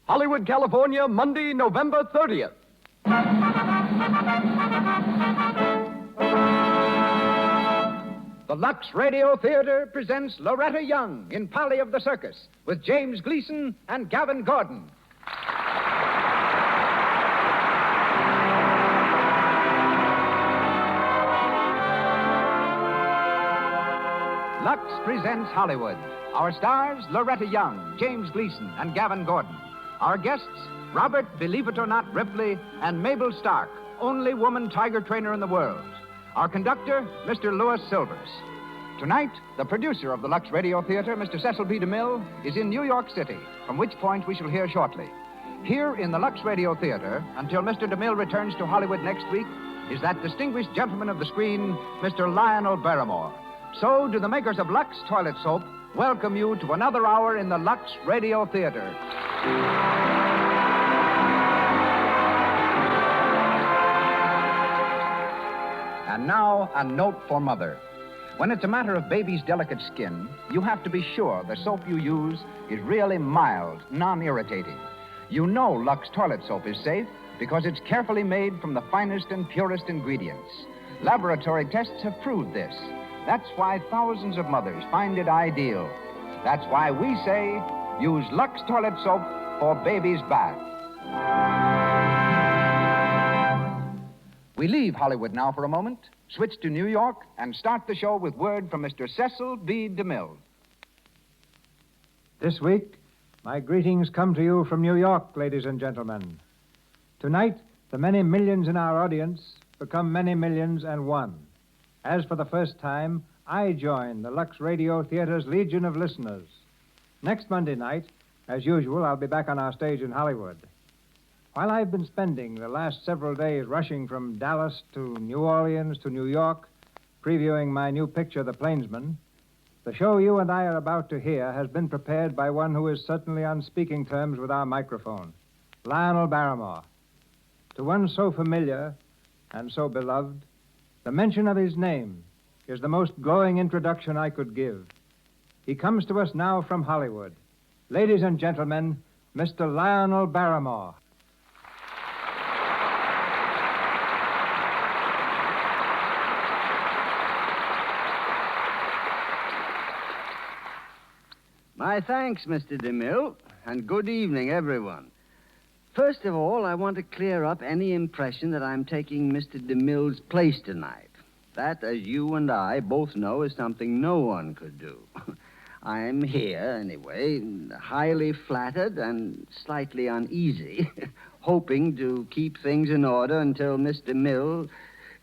Hollywood, California, Monday, November 30th. The Lux Radio Theater presents Loretta Young in Polly of the Circus with James Gleason and Gavin Gordon. Lux presents Hollywood. Our stars, Loretta Young, James Gleason, and Gavin Gordon. Our guests, Robert, Believe It or Not, Ripley, and Mabel Stark, only woman tiger trainer in the world. Our conductor, Mr. Louis Silvers. Tonight, the producer of the Lux Radio Theater, Mr. Cecil B. DeMille, is in New York City, from which point we shall hear shortly. Here in the Lux Radio Theater, until Mr. DeMille returns to Hollywood next week, is that distinguished gentleman of the screen, Mr. Lionel Barrymore. So do the makers of Lux Toilet Soap welcome you to another hour in the Lux Radio Theater. And now, a note for Mother. When it's a matter of baby's delicate skin, you have to be sure the soap you use is really mild, non-irritating. You know Lux Toilet Soap is safe because it's carefully made from the finest and purest ingredients. Laboratory tests have proved this. That's why thousands of mothers find it ideal. That's why we say, use Lux Toilet Soap for baby's bath. We leave Hollywood now for a moment, switch to New York, and start the show with word from Mr. Cecil B. DeMille. This week, my greetings come to you from New York, ladies and gentlemen. Tonight, the many millions in our audience become many millions and one. As for the first time, I join the Lux Radio Theater's legion of listeners. Next Monday night, as usual, I'll be back on our stage in Hollywood. While I've been spending the last several days rushing from Dallas to New Orleans to New York, previewing my new picture, The Plainsman, the show you and I are about to hear has been prepared by one who is certainly on speaking terms with our microphone, Lionel Barrymore. To one so familiar and so beloved, the mention of his name is the most glowing introduction I could give. He comes to us now from Hollywood. Ladies and gentlemen, Mr. Lionel Barrymore. My thanks, Mr. DeMille, and good evening, everyone. First of all, I want to clear up any impression that I'm taking Mr. DeMille's place tonight. That, as you and I both know, is something no one could do. I'm here, anyway, highly flattered and slightly uneasy, hoping to keep things in order until Mr.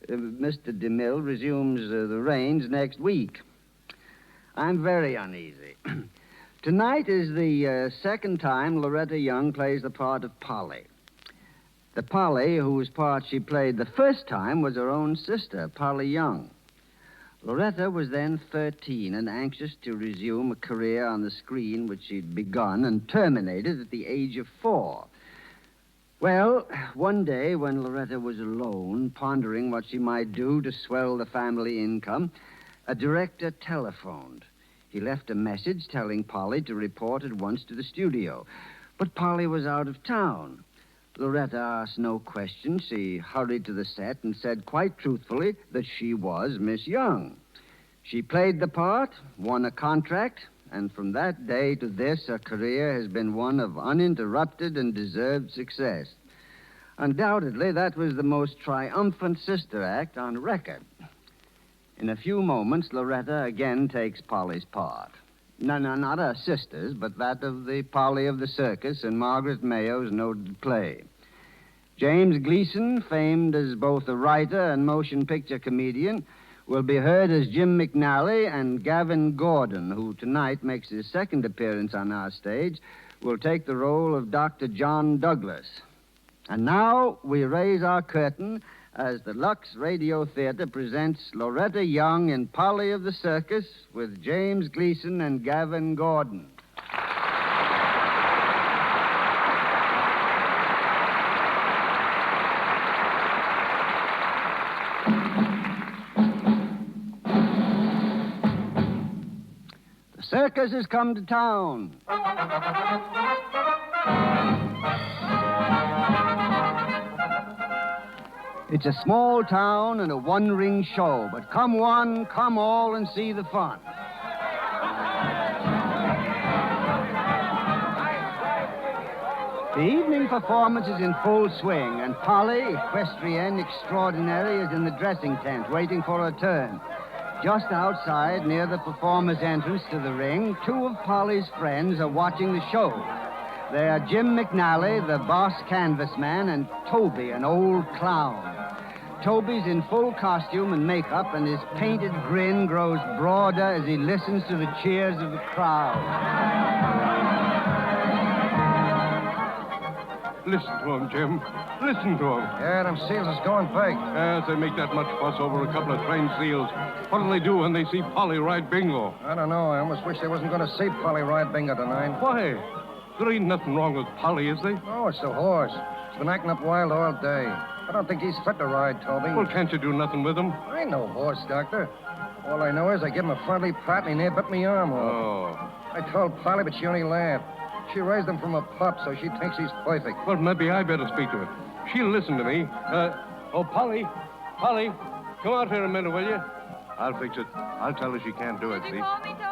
DeMille resumes the reins next week. I'm very uneasy. Tonight is the second time Loretta Young plays the part of Polly. The Polly whose part she played the first time was her own sister, Polly Young. Loretta was then 13 and anxious to resume a career on the screen which she'd begun and terminated at the age of 4. Well, one day when Loretta was alone, pondering what she might do to swell the family income, a director telephoned. He left a message telling Polly to report at once to the studio. But Polly was out of town. Loretta asked no questions. She hurried to the set and said quite truthfully that she was Miss Young. She played the part, won a contract, and from that day to this, her career has been one of uninterrupted and deserved success. Undoubtedly, that was the most triumphant sister act on record. In a few moments, Loretta again takes Polly's part. No, not her sister's, but that of the Polly of the Circus in Margaret Mayo's noted play. James Gleason, famed as both a writer and motion picture comedian, will be heard as Jim McNally, and Gavin Gordon, who tonight makes his second appearance on our stage, will take the role of Dr. John Douglas. And now we raise our curtain as the Lux Radio Theater presents Loretta Young in Polly of the Circus with James Gleason and Gavin Gordon. The circus has come to town. It's a small town and a one-ring show, but come one, come all, and see the fun. The evening performance is in full swing, and Polly, equestrienne extraordinary, is in the dressing tent waiting for her turn. Just outside, near the performer's entrance to the ring, two of Polly's friends are watching the show. They are Jim McNally, the boss canvas man, and Toby, an old clown. Toby's in full costume and makeup, and his painted grin grows broader as he listens to the cheers of the crowd. Listen to him, Jim. Listen to him. Yeah, them seals is going big. As they make that much fuss over a couple of trained seals, what'll they do when they see Polly ride bingo? I don't know. I almost wish they wasn't going to see Polly ride bingo tonight. Why? There ain't nothing wrong with Polly, is there? Oh, it's the horse. He's been acting up wild all day. I don't think he's fit to ride, Toby. Well, can't you do nothing with him? I ain't no horse doctor. All I know is I give him a friendly pat and he near bit me arm off. Oh. I told Polly, but she only laughed. She raised him from a pup, so she thinks he's perfect. Well, maybe I better speak to her. She'll listen to me. Polly. Polly, come out here a minute, will you? I'll fix it. I'll tell her she can't do it, Did see? you call me, Toby?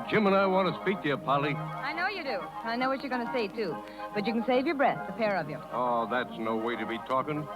Jim and I want to speak to you, Polly. I know you do. I know what you're going to say, too. But you can save your breath, the pair of you. Oh, that's no way to be talking.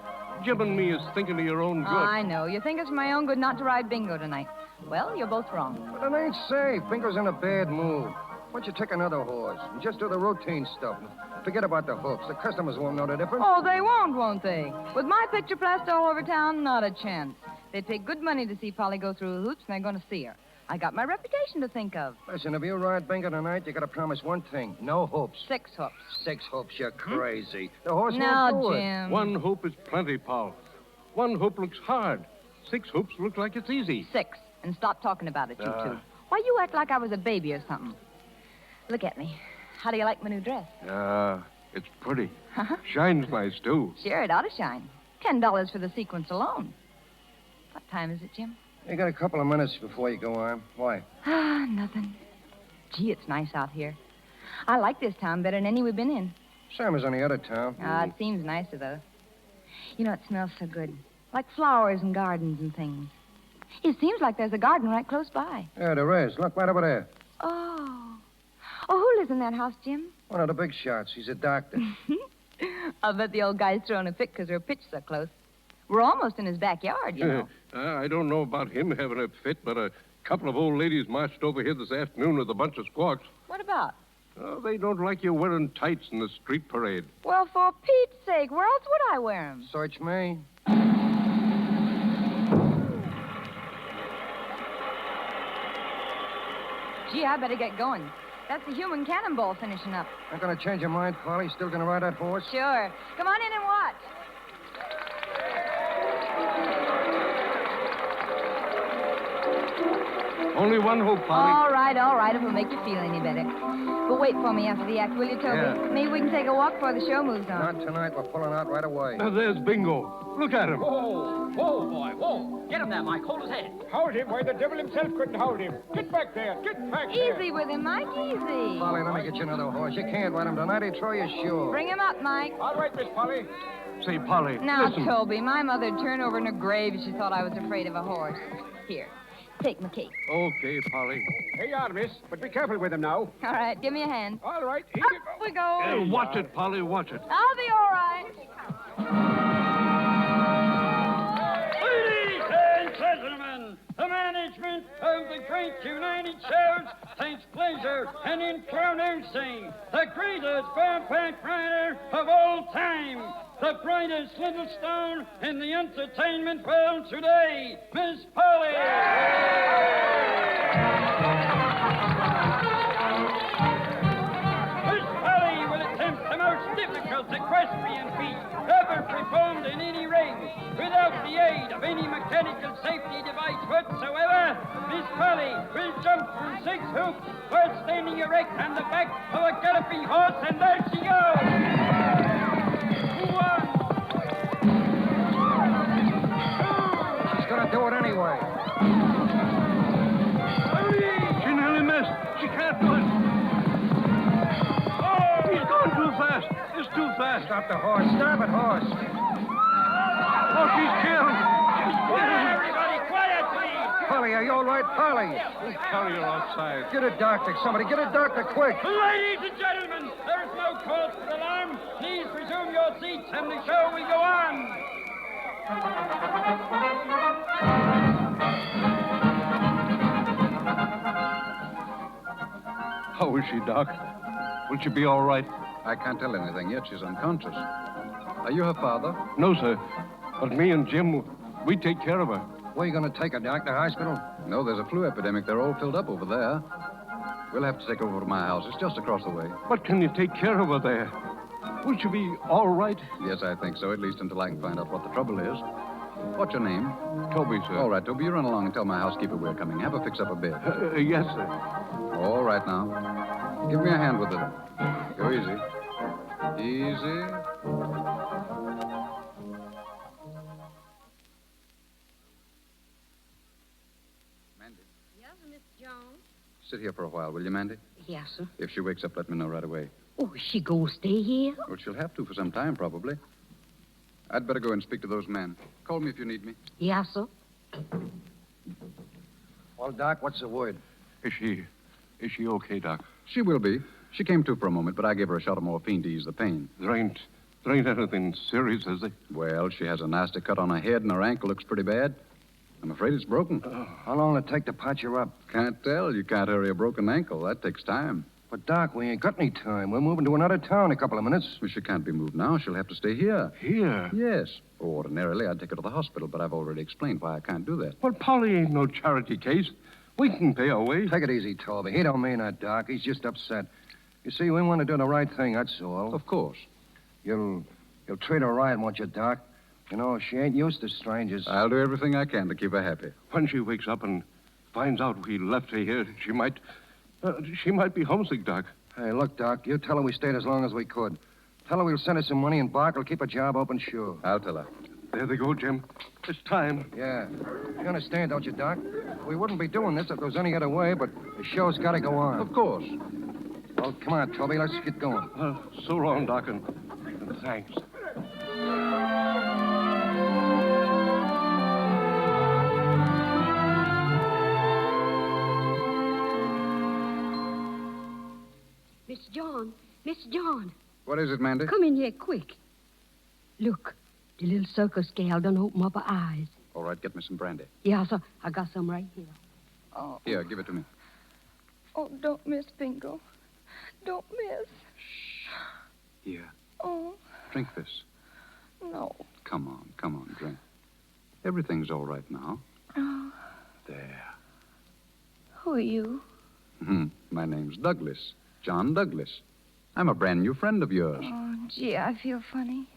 Jim and me is thinking of your own good. I know. You think it's for my own good not to ride bingo tonight. Well, you're both wrong. But it ain't safe. Bingo's in a bad mood. Why don't you take another horse and just do the routine stuff? Forget about the hooks. The customers won't know the difference. Oh, they won't they? With my picture plastered all over town, not a chance. They'd pay good money to see Polly go through the hoops, and they're going to see her. I got my reputation to think of. Listen, if you ride bingo tonight, you got to promise one thing. No hoops. 6 hoops. 6 hoops, you're crazy. The horse Now, won't do it. Jim. One hoop is plenty, Paul. One hoop looks hard. 6 hoops look like it's easy. 6. And stop talking about it, you two. Why, you act like I was a baby or something. Look at me. How do you like my new dress? It's pretty. Shines nice, too. Sure, it ought to shine. $10 for the sequence alone. What time is it, Jim? You got a couple of minutes before you go on. Why? Nothing. Gee, it's nice out here. I like this town better than any we've been in. Same as any other town. It seems nicer, though. You know, it smells so good. Like flowers and gardens and things. It seems like there's a garden right close by. Yeah, there is. Look, right over there. Oh, who lives in that house, Jim? One of the big shots. He's a doctor. I'll bet the old guy's throwing a fit because we're pitched so close. We're almost in his backyard, you know. I don't know about him having a fit, but a couple of old ladies marched over here this afternoon with a bunch of squawks. What about? Oh, they don't like you wearing tights in the street parade. Well, for Pete's sake, where else would I wear them? Search me. Gee, I better get going. That's the human cannonball finishing up. Not gonna change your mind, Polly? Still gonna ride that horse? Sure. Come on in and watch. Only one hoop, Polly. All right. It will make you feel any better. But wait for me after the act, will you, Toby? Yeah. Maybe we can take a walk before the show moves on. Not tonight. We're pulling out right away. Now, there's Bingo. Look at him. Whoa, boy, whoa. Get him there, Mike. Hold his head. Hold him where the devil himself couldn't hold him. Get back there. Get back there. Easy with him, Mike, easy. Polly, let me get you another horse. You can't ride him tonight. He'll throw you sure. Bring him up, Mike. All right, Miss Polly. Say, Polly, Now, listen. Toby, my mother'd turn over in her grave if she thought I was afraid of a horse. Here, take my cake. Okay, Polly. Here you are, miss. But be careful with him now. All right, give me a hand. All right. Here you Up go. we go. Hey, watch it, Polly, watch it. I'll be all right. Ladies and gentlemen, the management of the Great United Shows takes pleasure in introducing the greatest bareback rider of all time, the brightest little stone in the entertainment world today, Miss Polly. Miss Polly will attempt the most difficult equestrian feat ever performed in any ring without the aid of any mechanical safety device whatsoever. Miss Polly will jump through 6 hoops while standing erect on the back of a galloping horse, and there she goes. 1, She's gonna do it anyway. 3, She nearly missed. She can't do it. He's going too fast. It's too fast. Stop the horse. Stop it, horse. Oh, she's killed. Quiet, everybody, quiet, please. Polly, are you all right, Polly? Carry her outside. Get a doctor. Somebody get a doctor quick. Ladies and gentlemen, there is no cause for alarm. Please resume your seats and the show will go on. How is she, Doc? Will she be all right? I can't tell anything yet. She's unconscious. Are you her father? No, sir. But me and Jim, we take care of her. Where are you going to take her, Doc? The hospital? No, there's a flu epidemic. They're all filled up over there. We'll have to take her over to my house. It's just across the way. But can you take care of her there? Will she be all right? Yes, I think so, at least until I can find out what the trouble is. What's your name? Toby, sir. All right, Toby, you run along and tell my housekeeper we're coming. Have her fix up a bed. Yes, sir. All right, now. Give me a hand with it. Go easy. Easy. Mandy, Yes, Miss Jones? sit here for a while, will you, Mandy? Yes, sir. If she wakes up, let me know right away. Oh, is she gonna stay here? Well, she'll have to for some time, probably. I'd better go and speak to those men. Call me if you need me. Yes, sir. Well, Doc, what's the word? Is she okay, Doc? She will be. She came to for a moment, but I gave her a shot of morphine to ease the pain. There ain't anything serious, is there? Well, she has a nasty cut on her head, and her ankle looks pretty bad. I'm afraid it's broken. How long will it take to patch her up? Can't tell. You can't hurry a broken ankle. That takes time. But, Doc, we ain't got any time. We're moving to another town in a couple of minutes. Well, she can't be moved now. She'll have to stay here. Here? Yes. Ordinarily, I'd take her to the hospital, but I've already explained why I can't do that. Well, Polly ain't no charity case. We can pay our way. Take it easy, Toby. He don't mean that, Doc. He's just upset. You see, we want to do the right thing, that's all. Of course. You'll treat her right, won't you, Doc? You know, she ain't used to strangers. I'll do everything I can to keep her happy. When she wakes up and finds out we left her here, she might be homesick, Doc. Hey, look, Doc, you tell her we stayed as long as we could. Tell her we'll send her some money and Bark will keep a job open, sure. I'll tell her. There they go, Jim. It's time. Yeah. You understand, don't you, Doc? We wouldn't be doing this if there was any other way, but the show's got to go on. Of course. Well, come on, Toby, let's get going. So long, Doc, and thanks. Miss John, What is it, Mandy? come in here quick. Look, the little circus gal done open up her eyes. All right, get me some brandy. Yeah, sir, I got some right here. Oh, Here, give it to me. oh, don't miss, Bingo. Don't miss. Here, Oh, drink this. no. Come on, drink. Everything's all right now. Oh, There. who are you? My name's Douglas. John Douglas. I'm a brand new friend of yours. Oh, gee, I feel funny.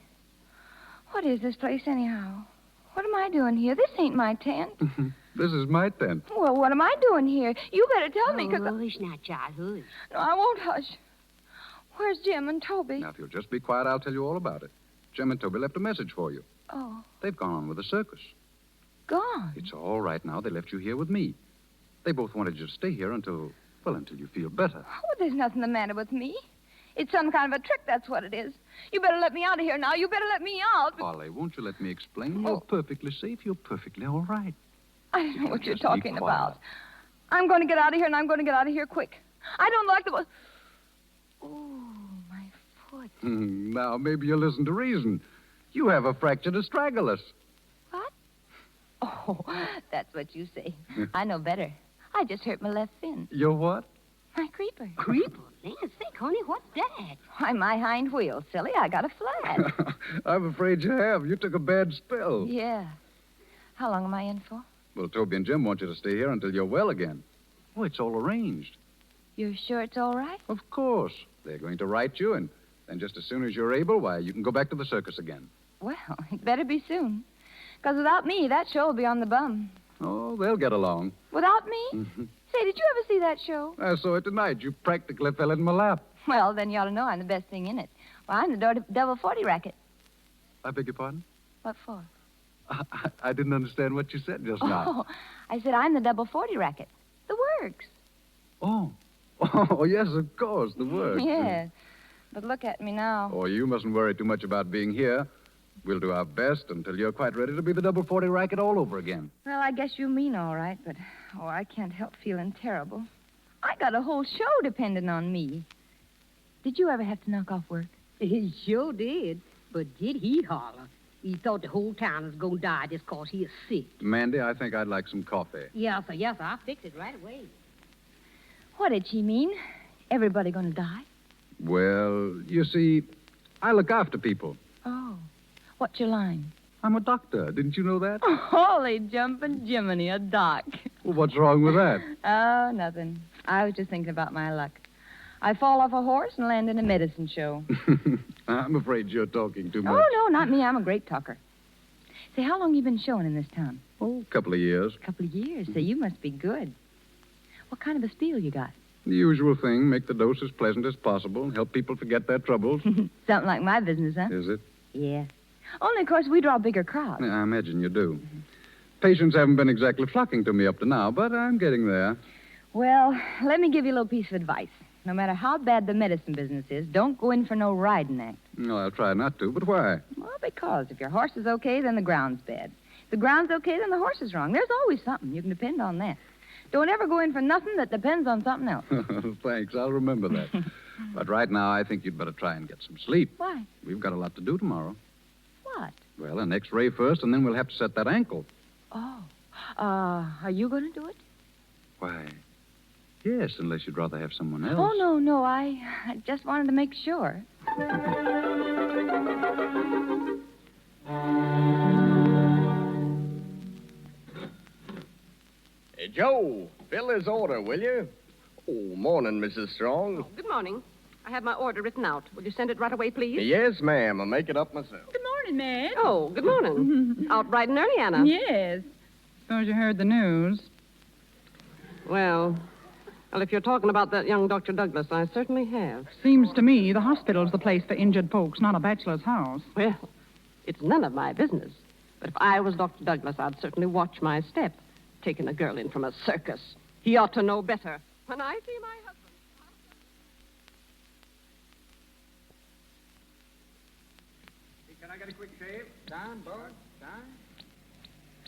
What is this place, anyhow? What am I doing here? This ain't my tent. This is my tent. Well, what am I doing here? You better tell me, because... Hush now, child, hush. No, I won't hush. Where's Jim and Toby? Now, if you'll just be quiet, I'll tell you all about it. Jim and Toby left a message for you. Oh, They've gone on with the circus. gone. It's all right now. They left you here with me. They both wanted you to stay here until you feel better. Oh, there's nothing the matter with me. It's some kind of a trick, that's what it is. You better let me out of here now. You better let me out. Polly, won't you let me explain? Oh. You're perfectly safe. You're perfectly all right. I don't know what you're Just be talking quiet. about. I'm going to get out of here, and I'm going to get out of here quick. I don't like the... Oh, my foot. Now, maybe you'll listen to reason. You have a fractured astragalus. What? Oh, that's what you say. I know better. I just hurt my left fin. Your what? My creeper. Creeper? Land sake, honey, what's that? Why, my hind wheel, silly. I got a flat. I'm afraid you have. You took a bad spill. Yeah. How long am I in for? Well, Toby and Jim want you to stay here until you're well again. Oh, it's all arranged. You're sure it's all right? Of course. They're going to write you, and then just as soon as you're able, why, you can go back to the circus again. Well, it better be soon. Because without me, that show will be on the bum. Oh, they'll get along. Without me? Say, did you ever see that show? I saw it tonight. You practically fell in my lap. Well, then you ought to know I'm the best thing in it. Well, I'm the Devil 40 racket. I beg your pardon? What for? I didn't understand what you said just now. Oh, I said I'm the Double 40 racket. The works. Oh. Oh, yes, of course, the word. Yes. But look at me now. Oh, you mustn't worry too much about being here. We'll do our best until you're quite ready to be the double 40 racket all over again. Well, I guess you mean all right, but, I can't help feeling terrible. I got a whole show depending on me. Did you ever have to knock off work? He sure did. But did he holler? He thought the whole town was going to die just 'cause he is sick. Mandy, I think I'd like some coffee. Yes, sir, yes, sir. I'll fix it right away. What did she mean? Everybody gonna die? Well, you see, I look after people. Oh. What's your line? I'm a doctor. Didn't you know that? Holy jumping Jiminy, a doc. Well, what's wrong with that? Oh, nothing. I was just thinking about my luck. I fall off a horse and land in a medicine show. I'm afraid you're talking too much. Oh, no, not me. I'm a great talker. Say, how long you been showing in this town? Oh, a couple of years. A couple of years. Say, you must be good. What kind of a spiel you got? The usual thing, make the dose as pleasant as possible and help people forget their troubles. Something like my business, huh? Is it? Yeah. Only, of course, we draw bigger crowds. Yeah, I imagine you do. Patients haven't been exactly flocking to me up to now, but I'm getting there. Well, let me give you a little piece of advice. No matter how bad the medicine business is, don't go in for no riding act. No, I'll try not to, but why? Well, because if your horse is okay, then the ground's bad. If the ground's okay, then the horse is wrong. There's always something. You can depend on that. Don't ever go in for nothing that depends on something else. Thanks, I'll remember that. But right now, I think you'd better try and get some sleep. Why? We've got a lot to do tomorrow. What? Well, an X-ray first, and then we'll have to set that ankle. Oh. Are you going to do it? Why? Yes, unless you'd rather have someone else. Oh, no. I just wanted to make sure. Hey, Joe, fill his order, will you? Oh, morning, Mrs. Strong. Good morning. I have my order written out. Will you send it right away, please? Yes, ma'am. I'll make it up myself. Good morning, Madge. Oh, good morning. Out bright and early, Anna. Yes. Suppose you heard the news. Well, if you're talking about that young Dr. Douglas, I certainly have. Seems to me the hospital's the place for injured folks, not a bachelor's house. Well, it's none of my business. But if I was Dr. Douglas, I'd certainly watch my step. Taking a girl in from a circus. He ought to know better. When I see my husband... Can I get a quick shave? Don, Bud, Don?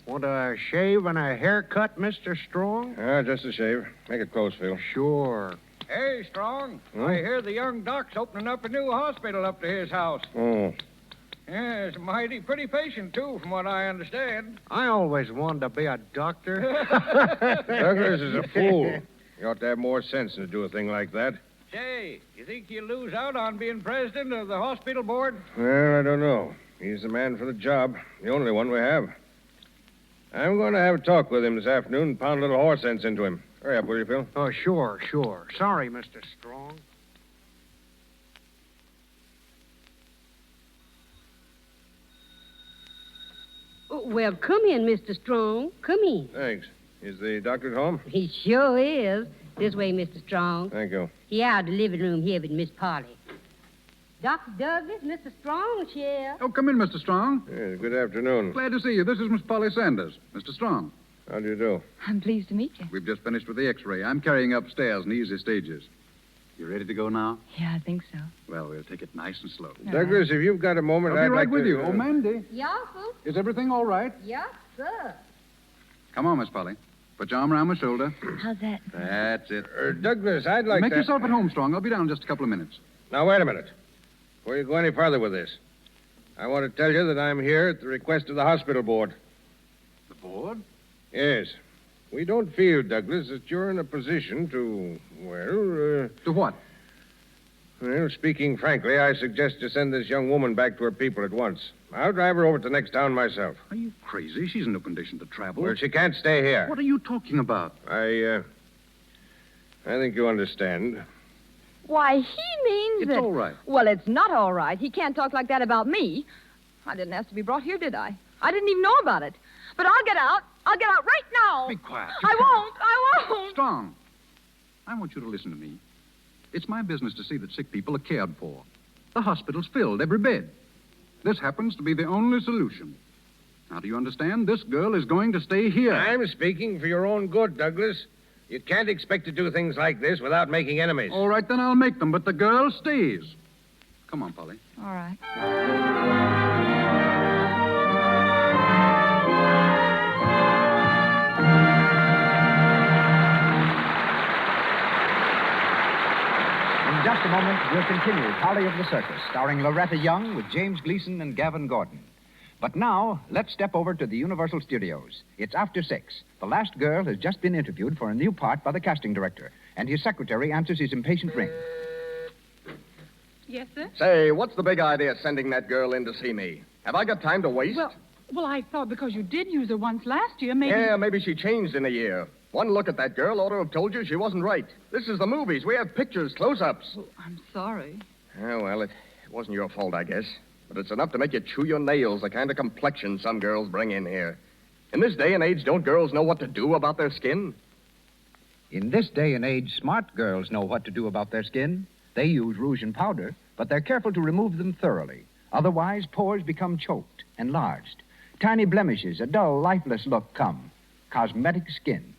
Want a shave and a haircut, Mr. Strong? Just a shave. Make it close, Phil. Sure. Hey, Strong. Hmm? I hear the young doc's opening up a new hospital up to his house. Oh. Yeah, it's a mighty pretty patient, too, from what I understand. I always wanted to be a doctor. Douglas is a fool. He ought to have more sense than to do a thing like that. Say, you think he'll lose out on being president of the hospital board? Well, I don't know. He's the man for the job. The only one we have. I'm going to have a talk with him this afternoon and pound a little horse sense into him. Hurry up, will you, Phil? Oh, sure. Sorry, Mr. Strong. Oh, well, come in, Mr. Strong. Come in. Thanks. Is the doctor at home? He sure is. This way, Mr. Strong. Thank you. He out in the living room here with Miss Polly. Dr. Douglas, Mr. Strong, chair. Oh, come in, Mr. Strong. Yes, good afternoon. Glad to see you. This is Miss Polly Sanders. Mr. Strong. How do you do? I'm pleased to meet you. We've just finished with the X-ray. I'm carrying upstairs in easy stages. You ready to go now? Yeah, I think so. Well, we'll take it nice and slow. Douglas, if you've got a moment, I'll be I'd right like with to... you. Oh, Mandy, Yes, sir. is everything all right? Yes, sir. Come on, Miss Polly. Put your arm around my shoulder. How's that? That's it. Douglas, I'd like Make to... yourself at home, Strong. I'll be down in just a couple of minutes. Now, wait a minute. Before you go any farther with this, I want to tell you that I'm here at the request of the hospital board. The board? Yes. We don't feel, Douglas, that you're in a position to, To what? Well, speaking frankly, I suggest you send this young woman back to her people at once. I'll drive her over to the next town myself. Are you crazy? She's in no condition to travel. Well, she can't stay here. What are you talking about? I think you understand. Why, he means It's that... all right. Well, it's not all right. He can't talk like that about me. I didn't ask to be brought here, did I? I didn't even know about it. But I'll get out. I'll get out right now. Be quiet. I won't. Strong, I want you to listen to me. It's my business to see that sick people are cared for. The hospital's filled, every bed. This happens to be the only solution. Now, do you understand? This girl is going to stay here. I'm speaking for your own good, Douglas. You can't expect to do things like this without making enemies. All right, then I'll make them, but the girl stays. Come on, Polly. All right. In just a moment, we'll continue Polly of the Circus, starring Loretta Young with James Gleason and Gavin Gordon. But now, let's step over to the Universal Studios. It's after 6. The last girl has just been interviewed for a new part by the casting director, and his secretary answers his impatient ring. Yes, sir? Say, what's the big idea sending that girl in to see me? Have I got time to waste? Well, I thought because you did use her once last year, maybe... Yeah, maybe she changed in a year. One look at that girl ought to have told you she wasn't right. This is the movies. We have pictures, close-ups. Oh, I'm sorry. Oh, well, it wasn't your fault, I guess. But it's enough to make you chew your nails, the kind of complexion some girls bring in here. In this day and age, don't girls know what to do about their skin? In this day and age, smart girls know what to do about their skin. They use rouge and powder, but they're careful to remove them thoroughly. Otherwise, pores become choked, enlarged. Tiny blemishes, a dull, lifeless look come. Cosmetic skin.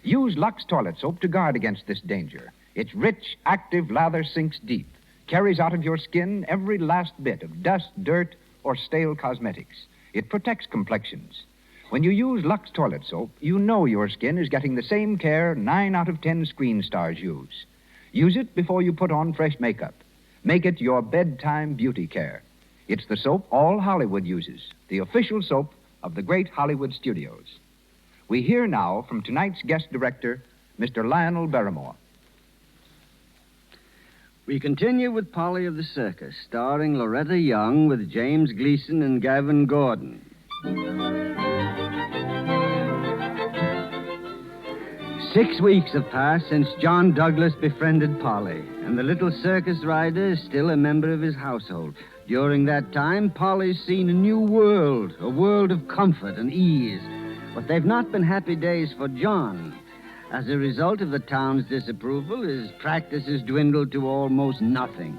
Use Lux toilet soap to guard against this danger. Its rich, active lather sinks deep, carries out of your skin every last bit of dust, dirt, or stale cosmetics. It protects complexions. When you use Lux toilet soap, you know your skin is getting the same care 9 out of 10 screen stars use. Use it before you put on fresh makeup. Make it your bedtime beauty care. It's the soap all Hollywood uses, the official soap of the great Hollywood studios. We hear now from tonight's guest director, Mr. Lionel Barrymore. We continue with Polly of the Circus, starring Loretta Young with James Gleason and Gavin Gordon. 6 weeks have passed since John Douglas befriended Polly, and the little circus rider is still a member of his household. During that time, Polly's seen a new world, a world of comfort and ease. But they've not been happy days for John. As a result of the town's disapproval, his practice has dwindled to almost nothing.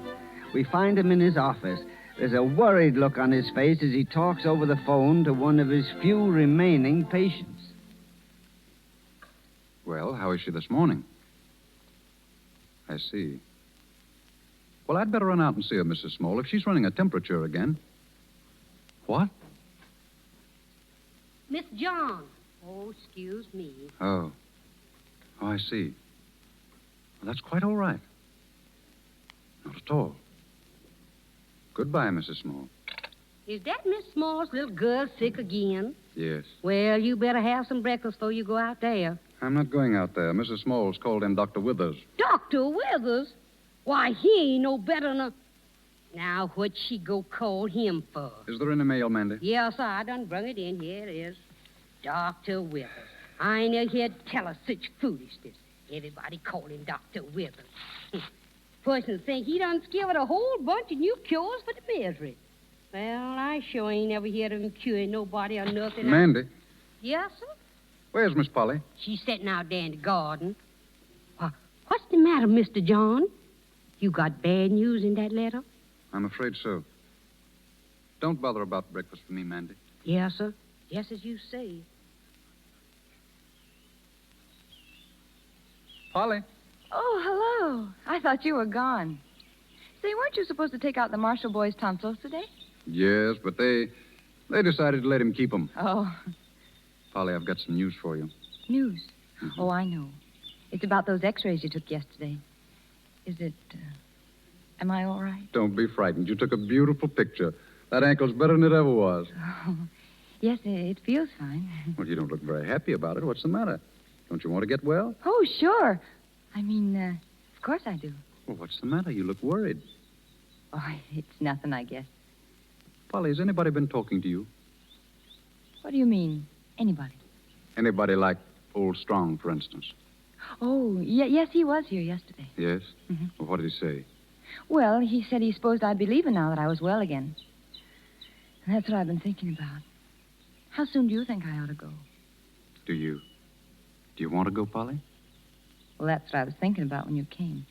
We find him in his office. There's a worried look on his face as he talks over the phone to one of his few remaining patients. Well, how is she this morning? I see. Well, I'd better run out and see her, Mrs. Small, if she's running a temperature again. What? Miss John. Oh, excuse me. Oh, I see. Well, that's quite all right. Not at all. Goodbye, Mrs. Small. Is that Miss Small's little girl sick again? Yes. Well, you better have some breakfast before you go out there. I'm not going out there. Mrs. Small's called in Dr. Withers. Dr. Withers? Why, he ain't no better than a... Now, what'd she go call him for? Is there any mail, Mandy? Yes, sir. I done brung it in. Here it is. Dr. Withers. I ain't never heard tell of such foolishness. Everybody call him Dr. Withers. Person think he done discovered a whole bunch of new cures for the misery. Well, I sure ain't never heard of him curing nobody or nothing. Mandy? Yes, sir? Where's Miss Polly? She's sitting out there in the garden. What's the matter, Mr. John? You got bad news in that letter? I'm afraid so. Don't bother about breakfast for me, Mandy. Yes, sir. Just as you say. Polly? Oh, hello. I thought you were gone. Say, weren't you supposed to take out the Marshall boys' tonsils today? Yes, but they decided to let him keep them. Oh. Polly, I've got some news for you. News? Oh, I know. It's about those x-rays you took yesterday. Is it, am I all right? Don't be frightened. You took a beautiful picture. That ankle's better than it ever was. Oh, yes, it feels fine. Well, you don't look very happy about it. What's the matter? Don't you want to get well? Oh, sure. I mean, of course I do. Well, what's the matter? You look worried. Oh, it's nothing, I guess. Polly, has anybody been talking to you? What do you mean, anybody? Anybody like old Strong, for instance? Oh, yes, he was here yesterday. Yes? Mm-hmm. Well, what did he say? Well, he said he supposed I'd be leaving now that I was well again. And that's what I've been thinking about. How soon do you think I ought to go? Do you want to go, Polly? Well, that's what I was thinking about when you came.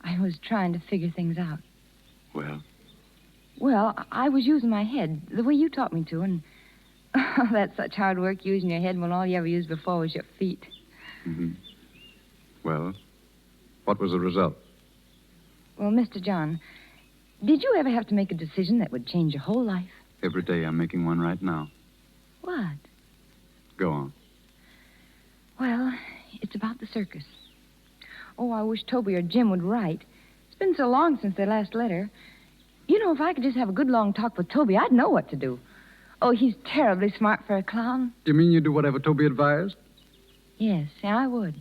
I was trying to figure things out. Well? Well, I was using my head the way you taught me to, and that's such hard work using your head when all you ever used before was your feet. Mm-hmm. Well, what was the result? Well, Mr. John, Did you ever have to make a decision that would change your whole life? Every day I'm making one right now. What? Go on. Well, it's about the circus. Oh, I wish Toby or Jim would write. It's been so long since their last letter. You know, if I could just have a good long talk with Toby, I'd know what to do. Oh, he's terribly smart for a clown. You mean you do whatever Toby advised? Yes, I would.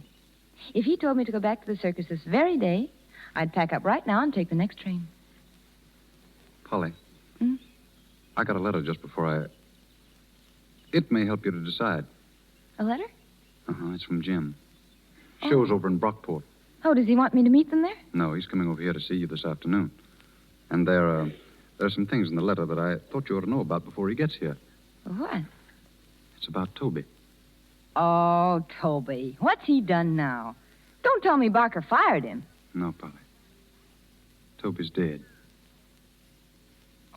If he told me to go back to the circus this very day, I'd pack up right now and take the next train. Polly. Hmm? I got a letter just before It may help you to decide. A letter? Uh-huh, it's from Jim. Show's over in Brockport. Oh, does he want me to meet them there? No, he's coming over here to see you this afternoon. And there are some things in the letter that I thought you ought to know about before he gets here. What? It's about Toby. Oh, Toby. What's he done now? Don't tell me Barker fired him. No, Polly. Toby's dead.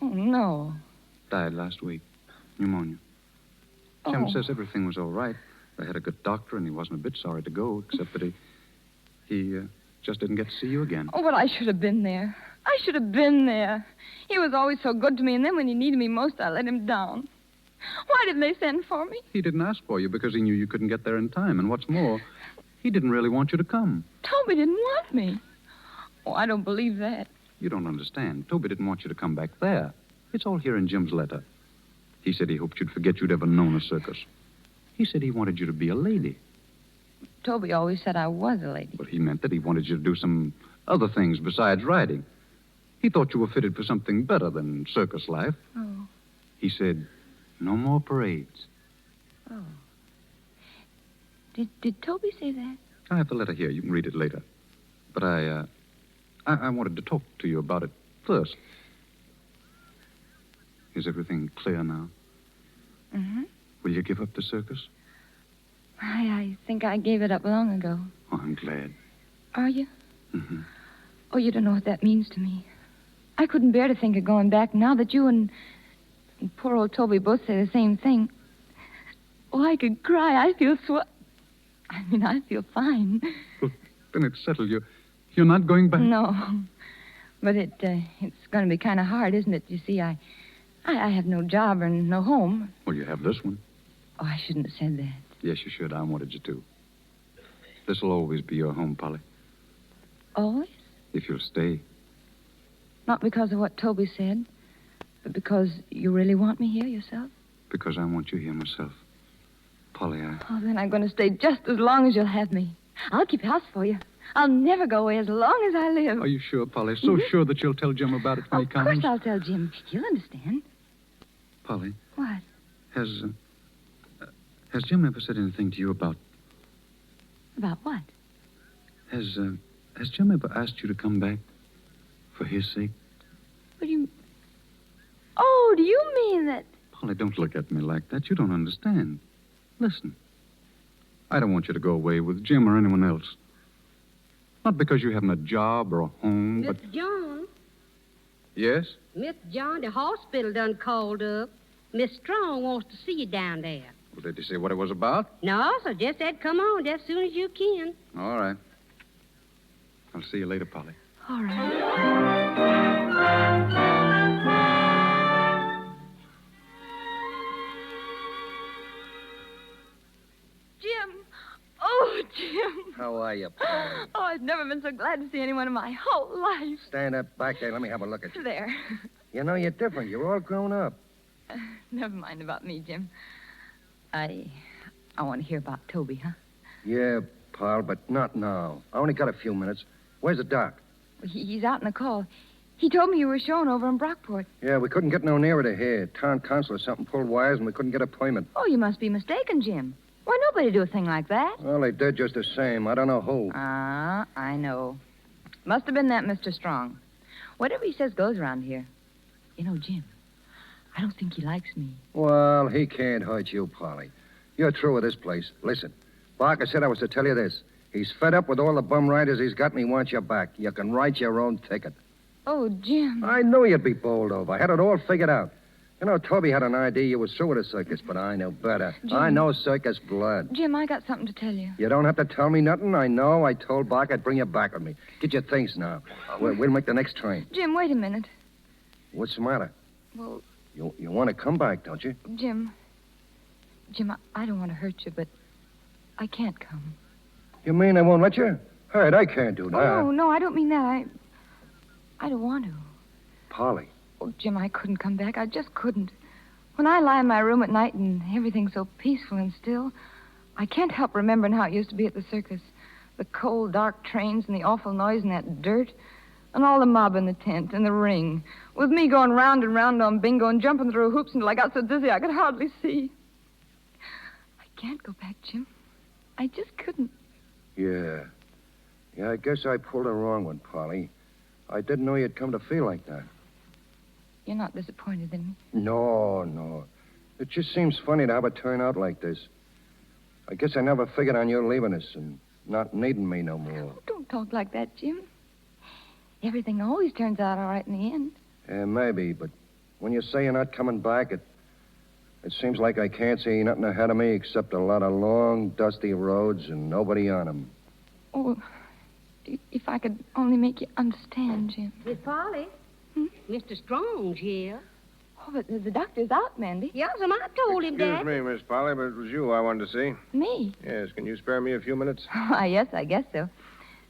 Oh, no. Died last week. Pneumonia. Jim Oh. says everything was all right. They had a good doctor, and he wasn't a bit sorry to go, except that he just didn't get to see you again. Oh, but I should have been there. I should have been there. He was always so good to me, and then when he needed me most, I let him down. Why didn't they send for me? He didn't ask for you because he knew you couldn't get there in time. And what's more, he didn't really want you to come. Toby didn't want me. Oh, I don't believe that. You don't understand. Toby didn't want you to come back there. It's all here in Jim's letter. He said he hoped you'd forget you'd ever known a circus. He said he wanted you to be a lady. Toby always said I was a lady. But he meant that he wanted you to do some other things besides riding. He thought you were fitted for something better than circus life. Oh. He said, no more parades. Oh. Did Toby say that? I have the letter here. You can read it later. But I wanted to talk to you about it first. Is everything clear now? Mm-hmm. Will you give up the circus? I think I gave it up long ago. Oh, I'm glad. Are you? Mm-hmm. Oh, you don't know what that means to me. I couldn't bear to think of going back now that you and poor old Toby both say the same thing. Oh, I could cry. I feel I feel fine. Well, then it's settled. You're not going back? No. But it's going to be kind of hard, isn't it? You see, I have no job or no home. Well, you have this one. Oh, I shouldn't have said that. Yes, you should. I wanted you to. This will always be your home, Polly. Always? If you'll stay. Not because of what Toby said, but because you really want me here yourself? Because I want you here myself. Polly, Oh, then I'm going to stay just as long as you'll have me. I'll keep house for you. I'll never go away as long as I live. Are you sure, Polly? So sure that you'll tell Jim about it when he comes? Of course I'll tell Jim. He'll understand. Polly. What? Has Jim ever said anything to you about... About what? Has Jim ever asked you to come back for his sake? What do you... Oh, do you mean that... Polly, don't look at me like that. You don't understand. Listen. I don't want you to go away with Jim or anyone else. Not because you haven't a job or a home, but... Mr. John. Yes? Mr. John, the hospital done called up. Miss Strong wants to see you down there. Well, did he say what it was about? No, so just said come on just as soon as you can. All right. I'll see you later, Polly. All right. Jim. Oh, Jim. How are you, Polly? Oh, I've never been so glad to see anyone in my whole life. Stand up back there. Let me have a look at you. There. You know, you're different. You're all grown up. Never mind about me, Jim. I want to hear about Toby, huh? Yeah, pal, but not now. I only got a few minutes. Where's the doc? He's out in the call. He told me you were showing over in Brockport. Yeah, we couldn't get no nearer to here. Town council or something pulled wires, and we couldn't get a appointment. Oh, you must be mistaken, Jim. Why, nobody do a thing like that. Well, they did just the same. I don't know who. I know. Must have been that Mr. Strong. Whatever he says goes around here. You know, Jim, I don't think he likes me. Well, he can't hurt you, Polly. You're through with this place. Listen, Barker said I was to tell you this. He's fed up with all the bum riders he's got, and he wants you back. You can write your own ticket. Oh, Jim. I knew you'd be bowled over. I had it all figured out. You know, Toby had an idea you were through with the circus, but I know better. Jim. I know circus blood. Jim, I got something to tell you. You don't have to tell me nothing. I know. I told Barker I'd bring you back with me. Get your things now. We'll make the next train. Jim, wait a minute. What's the matter? Well, You want to come back, don't you? Jim, I don't want to hurt you, but I can't come. You mean they won't let you? Hurt, I can't do that. Oh, no, I don't mean that. I don't want to. Polly. Oh, Jim, I couldn't come back. I just couldn't. When I lie in my room at night and everything's so peaceful and still, I can't help remembering how it used to be at the circus. The cold, dark trains and the awful noise and that dirt. And all the mob in the tent and the ring. With me going round and round on bingo and jumping through hoops until I got so dizzy I could hardly see. I can't go back, Jim. I just couldn't. Yeah. Yeah, I guess I pulled a wrong one, Polly. I didn't know you'd come to feel like that. You're not disappointed in me? No. It just seems funny to have it turn out like this. I guess I never figured on you leaving us and not needing me no more. Oh, don't talk like that, Jim. Everything always turns out all right in the end. Yeah, maybe, but when you say you're not coming back, it seems like I can't see nothing ahead of me except a lot of long, dusty roads and nobody on them. Oh, if I could only make you understand, Jim. Miss Polly? Mr. Strong's here. Oh, but the doctor's out, Mandy. Yes, and I told him, Excuse Dad. me, Miss Polly, but it was you I wanted to see. Me? Yes, can you spare me a few minutes? Why, yes, I guess so.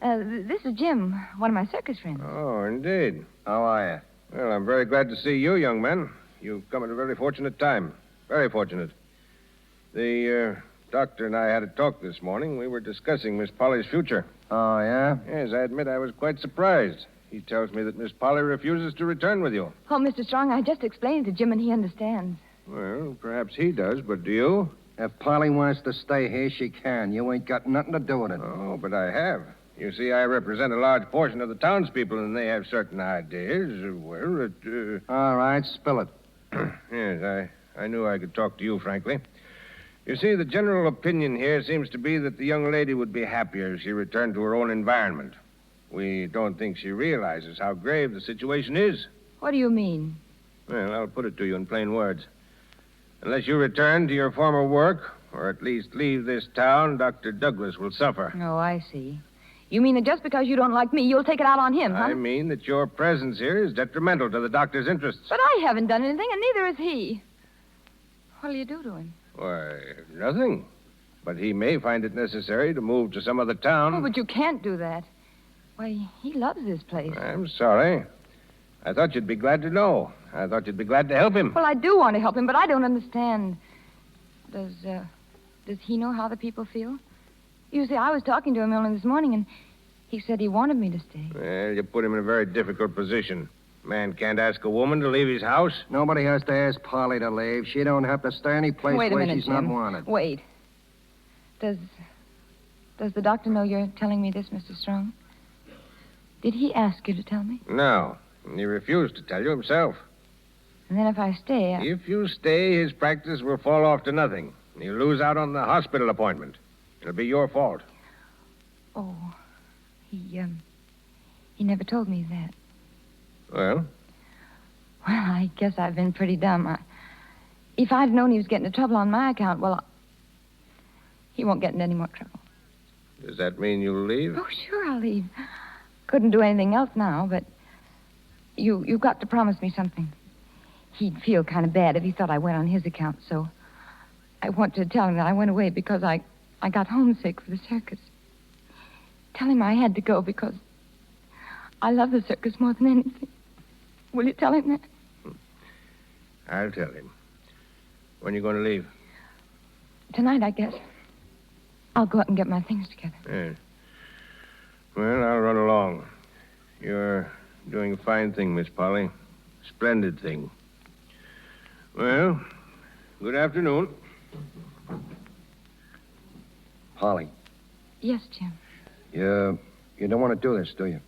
This is Jim, one of my circus friends. Oh, indeed. How are you? Well, I'm very glad to see you, young man. You've come at a very fortunate time. Very fortunate. The doctor and I had a talk this morning. We were discussing Miss Polly's future. Oh, yeah? Yes, I admit I was quite surprised. He tells me that Miss Polly refuses to return with you. Oh, Mr. Strong, I just explained it to Jim and he understands. Well, perhaps he does, but do you? If Polly wants to stay here, she can. You ain't got nothing to do with it. Oh, but I have. You see, I represent a large portion of the townspeople, and they have certain ideas. All right, spill it. Yes, I knew I could talk to you, frankly. You see, the general opinion here seems to be that the young lady would be happier if she returned to her own environment. We don't think she realizes how grave the situation is. What do you mean? Well, I'll put it to you in plain words. Unless you return to your former work, or at least leave this town, Dr. Douglas will suffer. Oh, I see. You mean that just because you don't like me, you'll take it out on him, huh? I mean that your presence here is detrimental to the doctor's interests. But I haven't done anything, and neither has he. What'll you do to him? Why, nothing. But he may find it necessary to move to some other town. Oh, but you can't do that. Why, he loves this place. I'm sorry. I thought you'd be glad to know. I thought you'd be glad to help him. Well, I do want to help him, but I don't understand. Does he know how the people feel? You see, I was talking to him only this morning, and he said he wanted me to stay. Well, you put him in a very difficult position. Man can't ask a woman to leave his house. Nobody has to ask Polly to leave. She don't have to stay any place Wait a where minute, she's Jim. not wanted. Wait. Does the doctor know you're telling me this, Mr. Strong? Did he ask you to tell me? No. He refused to tell you himself. And then if I stay, If you stay, his practice will fall off to nothing. You'll lose out on the hospital appointment. It'll be your fault. Oh, he never told me that. Well? Well, I guess I've been pretty dumb. If I'd known he was getting into trouble on my account, well, he won't get in any more trouble. Does that mean you'll leave? Oh, sure, I'll leave. Couldn't do anything else now, but you've got to promise me something. He'd feel kind of bad if he thought I went on his account, so I want to tell him that I went away because I got homesick for the circus. Tell him I had to go because I love the circus more than anything. Will you tell him that? I'll tell him. When are you going to leave? Tonight, I guess. I'll go out and get my things together. Yes. Well, I'll run along. You're doing a fine thing, Miss Polly. Splendid thing. Well, good afternoon. Polly, Yes, Jim. you don't want to do this, do you?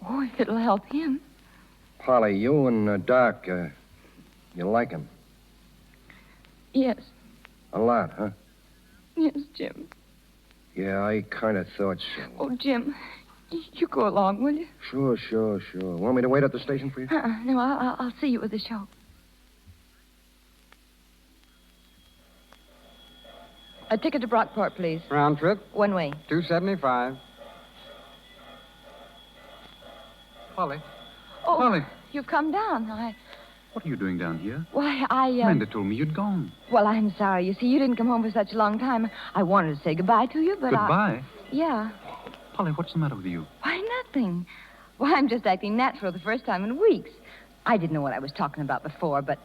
Oh, if it'll help him. Polly, you and Doc, you like him? Yes. A lot, huh? Yes, Jim. Yeah, I kind of thought so. Oh, Jim, you go along, will you? Sure. Want me to wait at the station for you? No, I'll see you at the show. A ticket to Brockport, please. Round trip? One way. $2.75. Polly. Oh, Polly. You've come down. What are you doing down here? Why, Amanda told me you'd gone. Well, I'm sorry. You see, you didn't come home for such a long time. I wanted to say goodbye to you, but Goodbye? Yeah. Polly, what's the matter with you? Why, nothing. Well, I'm just acting natural the first time in weeks. I didn't know what I was talking about before, but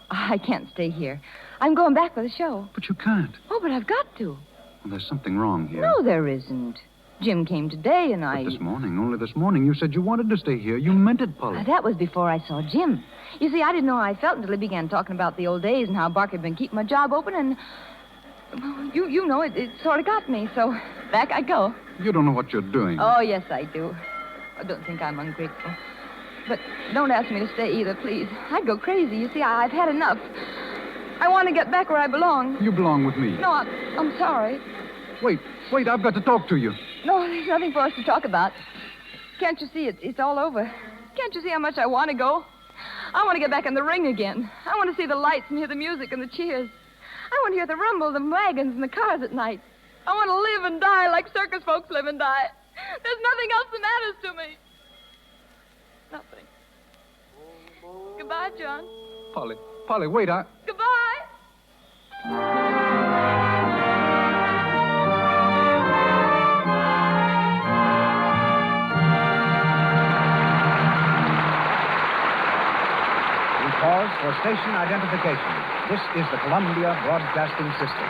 I can't stay here. I'm going back for the show. But you can't. Oh, but I've got to. Well, there's something wrong here. No, there isn't. Jim came today, and But only this morning, you said you wanted to stay here. You meant it, Polly. That was before I saw Jim. You see, I didn't know how I felt until he began talking about the old days and how Barker had been keeping my job open, and... well, you know, it sort of got me, so back I go. You don't know what you're doing. Oh, yes, I do. I don't think I'm ungrateful. But don't ask me to stay either, please. I'd go crazy. You see, I've had enough. I want to get back where I belong. You belong with me. No, I'm sorry. Wait, I've got to talk to you. No, there's nothing for us to talk about. Can't you see it's all over? Can't you see how much I want to go? I want to get back in the ring again. I want to see the lights and hear the music and the cheers. I want to hear the rumble of the wagons and the cars at night. I want to live and die like circus folks live and die. There's nothing else that matters to me. Nothing. Goodbye, John. Polly, wait, Goodbye. We pause for station identification. This is the Columbia Broadcasting System.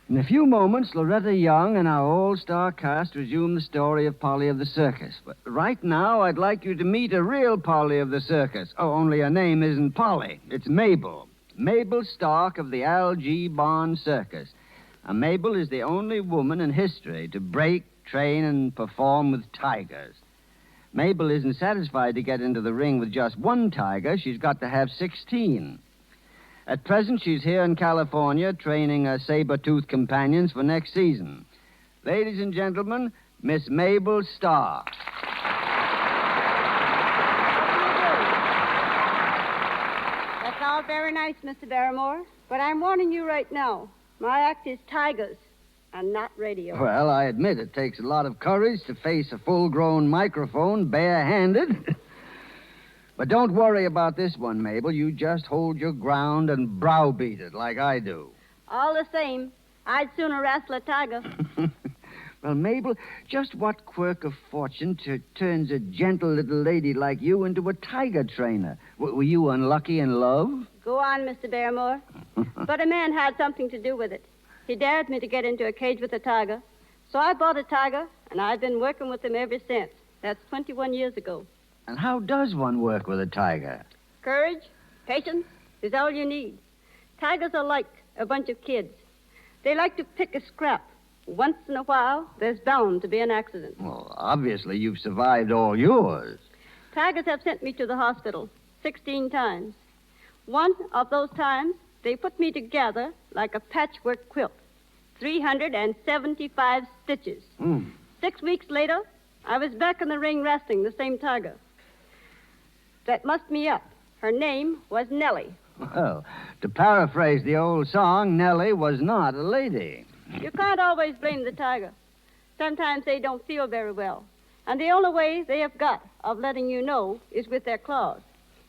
In a few moments, Loretta Young and our all-star cast resume the story of Polly of the Circus. But right now, I'd like you to meet a real Polly of the Circus. Oh, only her name isn't Polly. It's Mabel. Mabel Stark of the L.G. Bond Circus. And Mabel is the only woman in history to break, train, and perform with tigers. Mabel isn't satisfied to get into the ring with just one tiger. She's got to have 16. At present, she's here in California training her saber-toothed companions for next season. Ladies and gentlemen, Miss Mabel Starr. That's all very nice, Mr. Barrymore, but I'm warning you right now. My act is tigers and not radio. Well, I admit it takes a lot of courage to face a full-grown microphone barehanded. But don't worry about this one, Mabel. You just hold your ground and browbeat it like I do. All the same, I'd sooner wrestle a tiger. Well, Mabel, just what quirk of fortune turns a gentle little lady like you into a tiger trainer? Were you unlucky in love? Go on, Mr. Barrymore. But a man had something to do with it. He dared me to get into a cage with a tiger. So I bought a tiger, and I've been working with him ever since. That's 21 years ago. And how does one work with a tiger? Courage, patience is all you need. Tigers are like a bunch of kids. They like to pick a scrap. Once in a while, there's bound to be an accident. Well, obviously, you've survived all yours. Tigers have sent me to the hospital 16 times. One of those times, they put me together like a patchwork quilt. 375 stitches. 6 weeks later, I was back in the ring wrestling the same tiger. That mussed me up. Her name was Nellie. Well, to paraphrase the old song, Nellie was not a lady. You can't always blame the tiger. Sometimes they don't feel very well. And the only way they have got of letting you know is with their claws.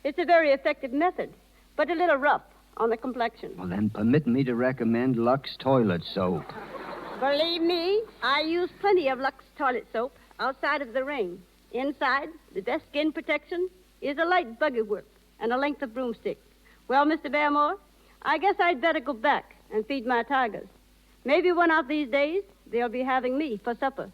It's a very effective method, but a little rough on the complexion. Well, then permit me to recommend Lux toilet soap. Believe me, I use plenty of Lux toilet soap outside of the ring. Inside, the best skin protection is a light buggy whip and a length of broomstick. Well, Mr. Barrymore, I guess I'd better go back and feed my tigers. Maybe one of these days, they'll be having me for supper.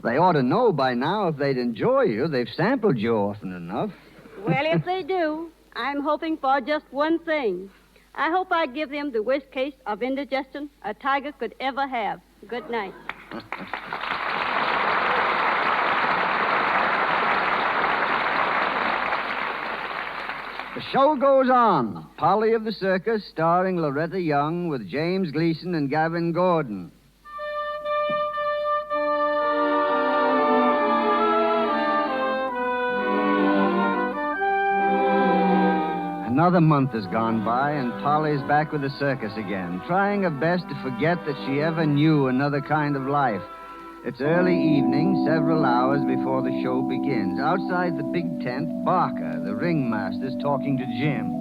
They ought to know by now if they'd enjoy you. They've sampled you often enough. Well, if they do, I'm hoping for just one thing. I hope I give them the worst case of indigestion a tiger could ever have. Good night. The show goes on. Polly of the Circus, starring Loretta Young with James Gleason and Gavin Gordon. Another month has gone by, and Polly's back with the circus again, trying her best to forget that she ever knew another kind of life. It's early evening, several hours before the show begins. Outside the big tent, Barker, the ringmaster's talking to Jim.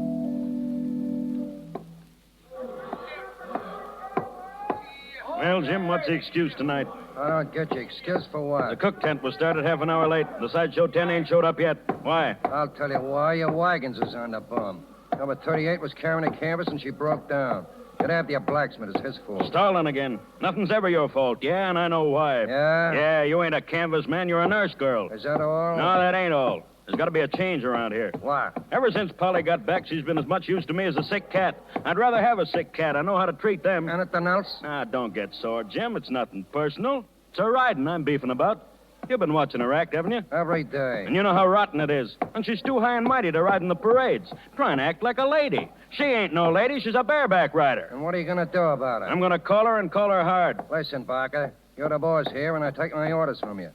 Well, Jim, what's the excuse tonight? I don't get you. Excuse for what? The cook tent was started half an hour late. The sideshow 10 ain't showed up yet. Why? I'll tell you why. Your wagons is on the bum. Number 38 was carrying a canvas and she broke down. Get after your blacksmith. It's his fault. Stalling again. Nothing's ever your fault. Yeah, and I know why. Yeah? Yeah, you ain't a canvas man. You're a nurse girl. Is that all? No, that ain't all. There's got to be a change around here. What? Ever since Polly got back, she's been as much use to me as a sick cat. I'd rather have a sick cat. I know how to treat them. Anything else? Ah, don't get sore, Jim. It's nothing personal. It's her riding I'm beefing about. You've been watching her act, haven't you? Every day. And you know how rotten it is. And she's too high and mighty to ride in the parades. Trying to act like a lady. She ain't no lady. She's a bareback rider. And what are you going to do about it? I'm going to call her and call her hard. Listen, Barker. You're the boss here, and I take my orders from you.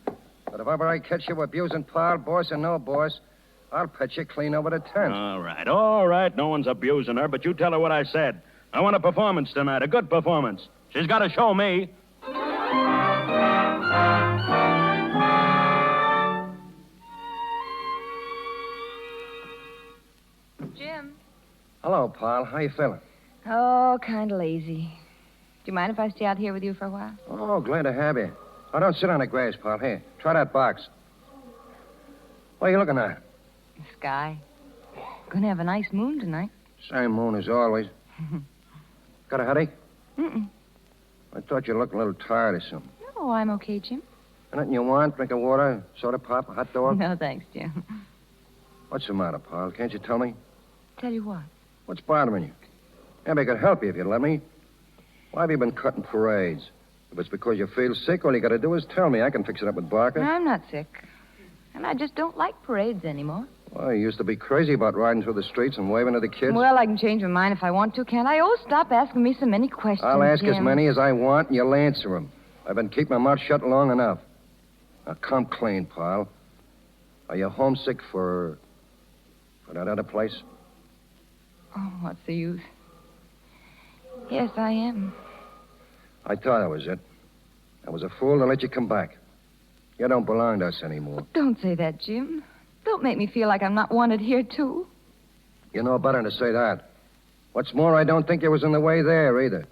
But if ever I catch you abusing Paul, boss or no boss, I'll pet you clean over the tent. All right. No one's abusing her, but you tell her what I said. I want a performance tonight, a good performance. She's got to show me. Jim. Hello, Paul. How you feeling? Oh, kind of lazy. Do you mind if I stay out here with you for a while? Oh, glad to have you. Oh, don't sit on the grass, Paul. Here, try that box. What are you looking at? The sky. Gonna have a nice moon tonight. Same moon as always. Got a headache? Mm-mm. I thought you looked a little tired or something. No, I'm okay, Jim. Anything you want? Drink of water, soda pop, a hot dog? No, thanks, Jim. What's the matter, Paul? Can't you tell me? Tell you what? What's bothering you? Maybe I could help you if you'd let me. Why have you been cutting parades? If it's because you feel sick, all you got to do is tell me. I can fix it up with Barker. I'm not sick. And I just don't like parades anymore. Well, you used to be crazy about riding through the streets and waving at the kids. Well, I can change my mind if I want to, can't I? Oh, stop asking me so many questions, I'll ask Jim. as many as I want, and you'll answer them. I've been keeping my mouth shut long enough. Now, come clean, pal. Are you homesick for that other place? Oh, what's the use? Yes, I am. I thought that was it. I was a fool to let you come back. You don't belong to us anymore. Don't say that, Jim. Don't make me feel like I'm not wanted here, too. You know better than to say that. What's more, I don't think you was in the way there, either.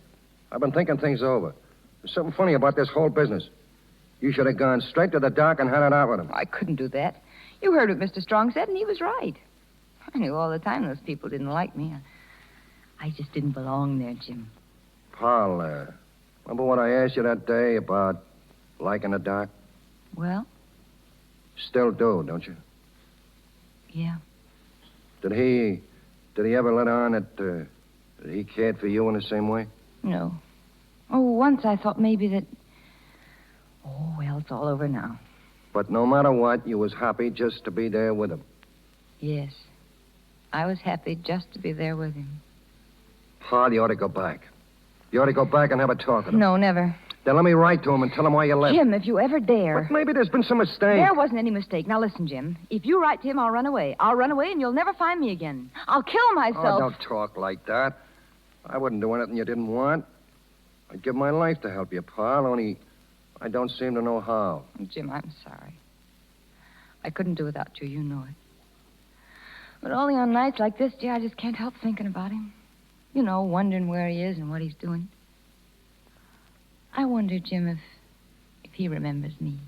I've been thinking things over. There's something funny about this whole business. You should have gone straight to the dock and had it out with him. I couldn't do that. You heard what Mr. Strong said, and he was right. I knew all the time those people didn't like me. I just didn't belong there, Jim. Paul, remember what I asked you that day about liking the doc? Well? Still do, don't you? Yeah. Did he ever let on that he cared for you in the same way? No. Oh, once I thought maybe that... Oh, well, it's all over now. But no matter what, you was happy just to be there with him. Yes. I was happy just to be there with him. Paul, you ought to go back. You ought to go back and have a talk with him. No, never. Then let me write to him and tell him why you left. Jim, if you ever dare... But maybe there's been some mistake. There wasn't any mistake. Now, listen, Jim. If you write to him, I'll run away. I'll run away, and you'll never find me again. I'll kill myself. Oh, don't talk like that. I wouldn't do anything you didn't want. I'd give my life to help you, Paul, only I don't seem to know how. Jim, I'm sorry. I couldn't do without you. You know it. But only on nights like this, dear, I just can't help thinking about him. You know, wondering where he is and what he's doing. I wonder, Jim, if he remembers me.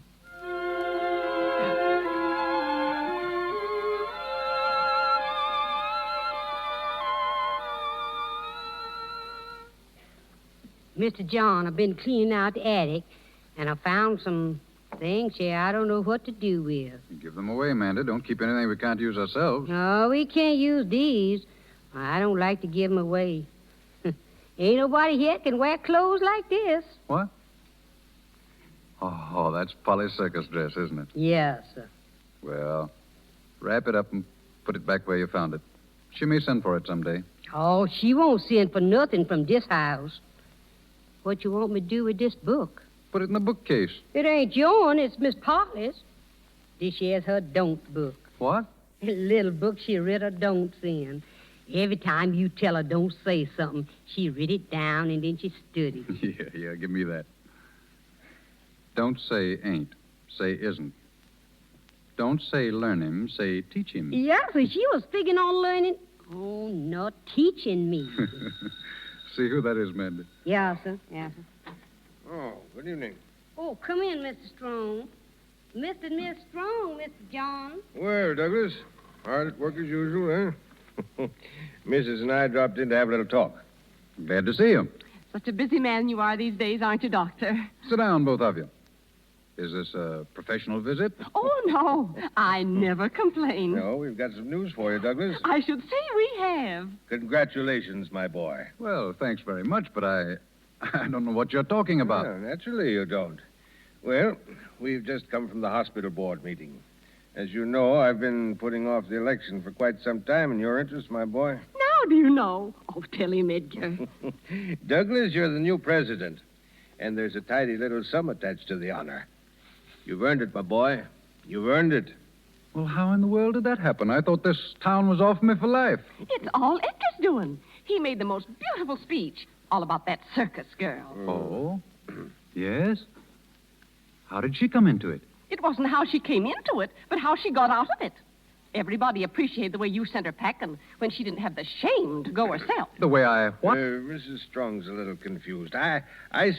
Mr. John, I've been cleaning out the attic, and I found some things here I don't know what to do with. Give them away, Amanda. Don't keep anything we can't use ourselves. No, we can't use these. I don't like to give them away. Ain't nobody here can wear clothes like this. What? Oh, that's Polly's circus dress, isn't it? Yes, sir. Well, wrap it up and put it back where you found it. She may send for it someday. Oh, she won't send for nothing from this house. What you want me to do with this book? Put it in the bookcase. It ain't yourn, it's Miss Polly's. This here's her don'ts book. What? A little book she read her don'ts in. Every time you tell her don't say something, she writ it down and then she studied. Yeah, give me that. Don't say ain't. Say isn't. Don't say learn him. Say teach him. Yeah, so she was figuring on learning. Oh, not teaching me. See who that is, Mandy. Yeah, sir. Yeah, sir. Oh, good evening. Oh, come in, Mr. Strong. Mr. and Miss Strong, Mr. John. Well, Douglas, hard at work as usual, huh? Mrs. and I dropped in to have a little talk. Glad to see you. Such a busy man you are these days, aren't you, Doctor? Sit down, both of you. Is this a professional visit? Oh, no. I never complain. No, we've got some news for you, Douglas. I should say we have. Congratulations, my boy. Well, thanks very much, but I don't know what you're talking about. Well, naturally you don't. Well, we've just come from the hospital board meeting. As you know, I've been putting off the election for quite some time in your interest, my boy. Now do you know? Oh, tell him, Edgar. Douglas, you're the new president, and there's a tidy little sum attached to the honor. You've earned it, my boy. You've earned it. Well, how in the world did that happen? I thought this town was off me for life. It's all Edgar's doing. He made the most beautiful speech all about that circus girl. Oh? Yes? How did she come into it? It wasn't how she came into it, but how she got out of it. Everybody appreciated the way you sent her packing when she didn't have the shame to go herself. The way I what? Mrs. Strong's a little confused. I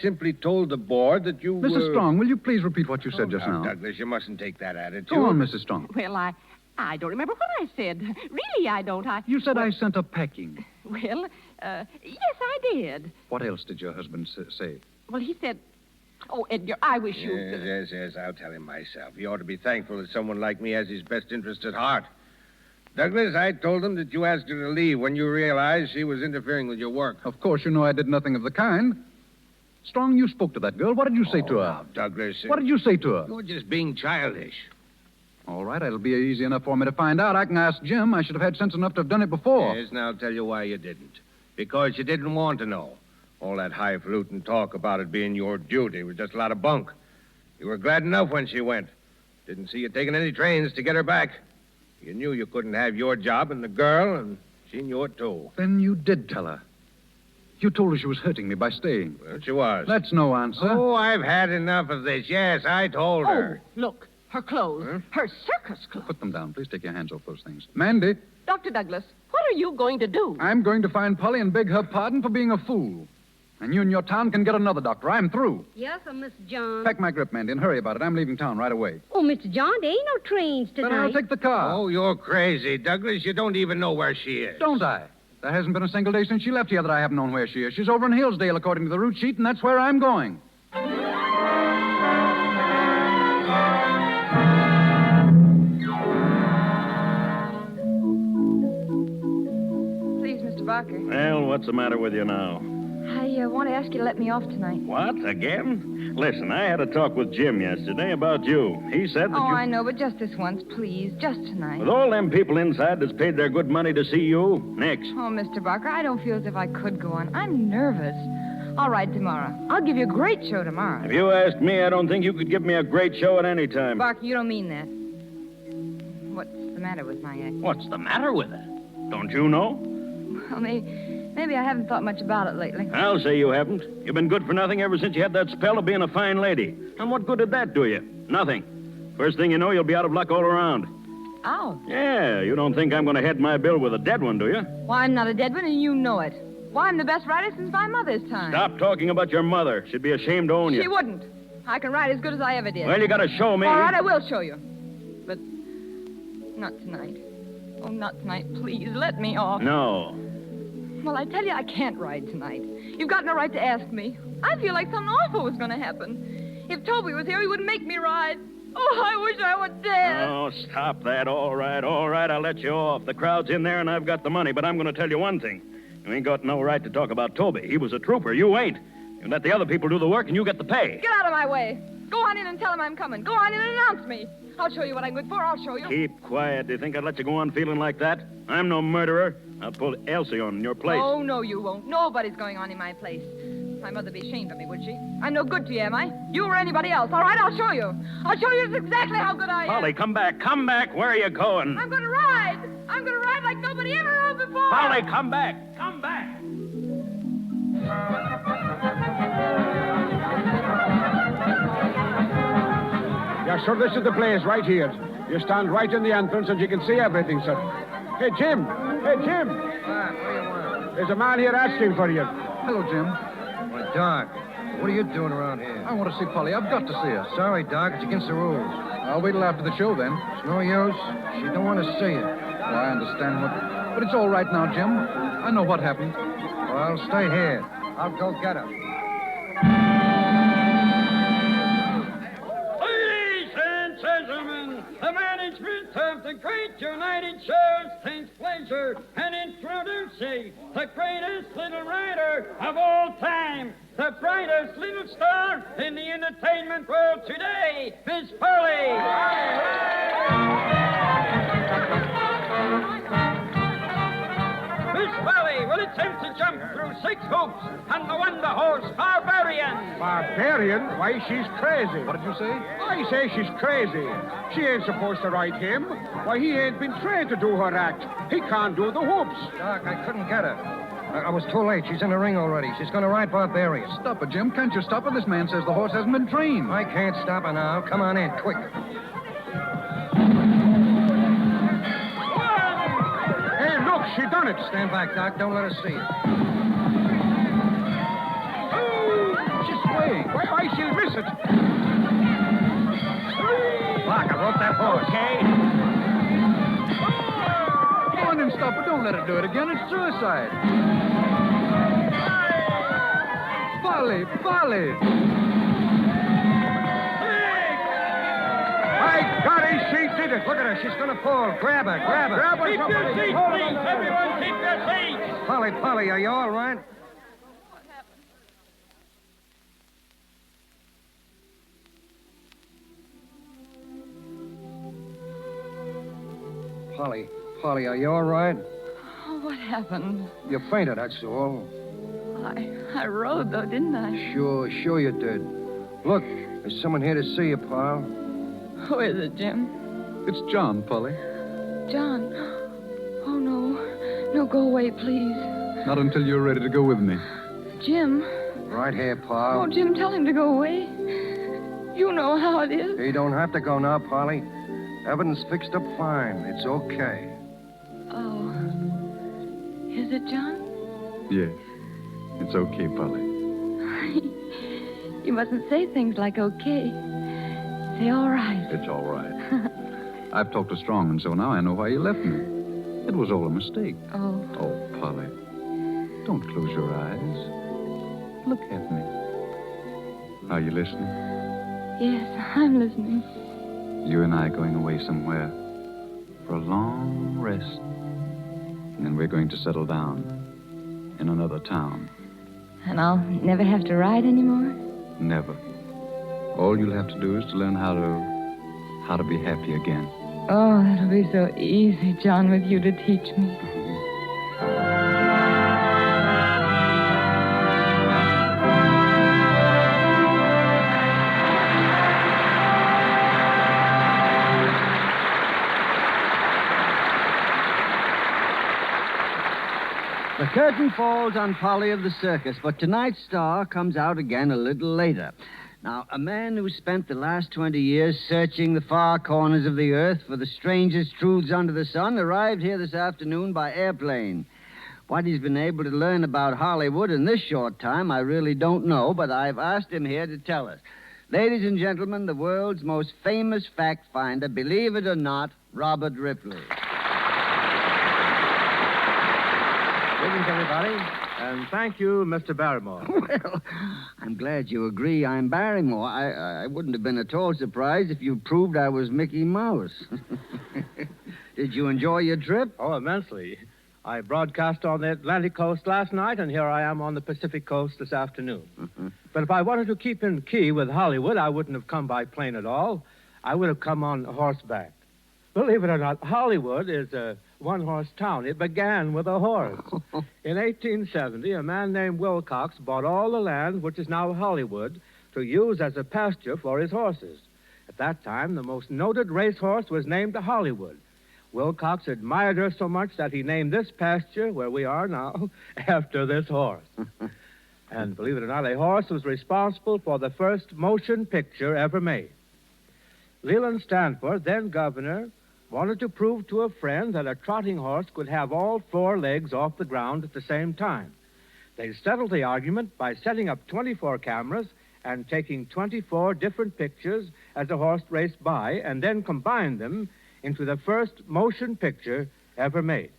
simply told the board that you Mrs. Strong, will you please repeat what you said just now? Douglas, you mustn't take that attitude. Go on, Mrs. Strong. Well, I don't remember what I said. Really, I don't. You said I sent her packing. Well, yes, I did. What else did your husband say? Well, he said, oh, Edgar, I wish you... Yes, I'll tell him myself. He ought to be thankful that someone like me has his best interest at heart. Douglas, I told him that you asked her to leave when you realized she was interfering with your work. Of course, you know I did nothing of the kind. Strong, you spoke to that girl. What did you say to her? Now, Douglas... What did you say to her? You're just being childish. All right, it'll be easy enough for me to find out. I can ask Jim. I should have had sense enough to have done it before. Yes, now I'll tell you why you didn't. Because you didn't want to know. All that highfalutin talk about it being your duty was just a lot of bunk. You were glad enough when she went. Didn't see you taking any trains to get her back. You knew you couldn't have your job and the girl, and she knew it, too. Then you did tell her. You told her she was hurting me by staying. Well, she was. That's no answer. Oh, I've had enough of this. Yes, I told her. Oh, look, her clothes. Huh? Her circus clothes. Put them down. Please take your hands off those things. Mandy. Dr. Douglas, what are you going to do? I'm going to find Polly and beg her pardon for being a fool. And you and your town can get another doctor. I'm through. Yes, sir, Mr. John. Pack my grip, Mandy, and hurry about it. I'm leaving town right away. Oh, Mr. John, there ain't no trains tonight. Then I'll take the car. Oh, you're crazy, Douglas. You don't even know where she is. Don't I? There hasn't been a single day since she left here that I haven't known where she is. She's over in Hillsdale, according to the route sheet, and that's where I'm going. Please, Mr. Barker. Well, what's the matter with you now? I want to ask you to let me off tonight. What? Again? Listen, I had a talk with Jim yesterday about you. He said that Oh, I know, but just this once, please. Just tonight. with all them people inside that's paid their good money to see you, next. Oh, Mr. Barker, I don't feel as if I could go on. I'm nervous. All right, tomorrow. I'll give you a great show tomorrow. If you ask me, I don't think you could give me a great show at any time. Barker, you don't mean that. What's the matter with my act? What's the matter with it? Don't you know? Well, maybe I haven't thought much about it lately. I'll say you haven't. You've been good for nothing ever since you had that spell of being a fine lady. And what good did that do you? Nothing. First thing you know, you'll be out of luck all around. Oh. Yeah, you don't think I'm going to head my bill with a dead one, do you? Why, I'm not a dead one, and you know it. Why, I'm the best writer since my mother's time. Stop talking about your mother. She'd be ashamed to own you. She wouldn't. I can write as good as I ever did. Well, you got to show me. All right, I will show you. But not tonight. Oh, not tonight. Please, let me off. No. Well, I tell you, I can't ride tonight. You've got no right to ask me. I feel like something awful was going to happen. If Toby was here, he would make me ride. Oh, I wish I were dead. Oh, stop that. All right, I'll let you off. The crowd's in there and I've got the money, but I'm going to tell you one thing. You ain't got no right to talk about Toby. He was a trooper. You ain't. You let the other people do the work and you get the pay. Get out of my way. Go on in and tell him I'm coming. Go on in and announce me. I'll show you what I'm good for. I'll show you. Keep quiet. Do you think I'd let you go on feeling like that? I'm no murderer. I'll pull Elsie on in your place. Oh, no, you won't. Nobody's going on in my place. My mother'd be ashamed of me, would she? I'm no good to you, am I? You or anybody else. All right, I'll show you. I'll show you exactly how good I am. Polly, come back. Come back. Where are you going? I'm going to ride. I'm I'm going to ride like nobody ever rode before. Polly, come back. Come back. Yes, sir, this is the place right here. You stand right in the entrance and you can see everything, sir. Hey, Jim. Hey, Jim. What do you want? There's a man here asking for you. Hello, Jim. Well, Doc, what are you doing around here? I want to see Polly. I've got to see her. Sorry, Doc, it's against the rules. I'll wait till after the show, then. It's no use. She don't want to see you. Well, I understand what... But it's all right now, Jim. I know what happened. Well, stay here. I'll go get her. Ladies and gentlemen, the management of the Great United Shows takes pleasure in introducing the greatest little rider of all time, the brightest little star in the entertainment world today, Miss Polly. Miss Polly will attempt to jump through 6 hoops on the Wonder Horse Barbarian. Barbarian? Why, she's crazy. What did you say? I say she's crazy. She ain't supposed to ride him. Why, he ain't been trained to do her act. He can't do the hoops. Doc, I couldn't get her. I was too late. She's in the ring already. She's going to ride Barbarian. Stop it, Jim. Can't you stop her? This man says the horse hasn't been trained. I can't stop her now. Come on in, quick. Hey, look, she done it. Stand back, Doc. Don't let her see you. She's swaying. Why, she'll miss it. Doc, I wrote that horse. Okay. Come on and stop her. Don't let her do it again. It's suicide. Polly, Polly. By golly, she did it. Look at her. She's going to fall. Grab her. Grab her. Grab her. Keep your seats, please. Everyone, keep your seats. Polly, Polly, are you all right? Polly, are you all right? Oh, what happened? You fainted, that's all. I rode, though, didn't I? Sure you did. Look, there's someone here to see you, pal. Who is it, Jim? It's John, Polly. John. Oh, no. No, go away, please. Not until you're ready to go with me. Jim. Right here, pal. Oh, Jim, tell him to go away. You know how it is. You don't have to go now, Polly. Everything's fixed up fine. It's okay. Oh. Is it, John? Yes. It's okay, Polly. You mustn't say things like okay. Say all right. It's all right. I've talked to Strong, and so now I know why you left me. It was all a mistake. Oh. Oh, Polly. Don't close your eyes. Look at me. Are you listening? Yes, I'm listening. You and I going away somewhere for a long rest. And then we're going to settle down in another town. And I'll never have to ride anymore? Never. All you'll have to do is to learn how to be happy again. Oh, that'll be so easy, John, with you to teach me. The curtain falls on Polly of the Circus, but tonight's star comes out again a little later. Now, a man who spent the last 20 years searching the far corners of the earth for the strangest truths under the sun arrived here this afternoon by airplane. What he's been able to learn about Hollywood in this short time, I really don't know, but I've asked him here to tell us. Ladies and gentlemen, the world's most famous fact finder, believe it or not, Robert Ripley. Greetings, everybody, and thank you, Mr. Barrymore. Well, I'm glad you agree I'm Barrymore. I wouldn't have been at all surprised if you proved I was Mickey Mouse. Did you enjoy your trip? Oh, immensely. I broadcast on the Atlantic coast last night, and here I am on the Pacific coast this afternoon. Mm-hmm. But if I wanted to keep in key with Hollywood, I wouldn't have come by plane at all. I would have come on horseback. Believe it or not, Hollywood is a one-horse town. It began with a horse. In 1870, a man named Wilcox bought all the land, which is now Hollywood, to use as a pasture for his horses. At that time, the most noted racehorse was named Hollywood. Wilcox admired her so much that he named this pasture, where we are now, after this horse. And believe it or not, a horse was responsible for the first motion picture ever made. Leland Stanford, then governor, wanted to prove to a friend that a trotting horse could have all 4 legs off the ground at the same time. They settled the argument by setting up 24 cameras and taking 24 different pictures as the horse raced by, and then combined them into the first motion picture ever made.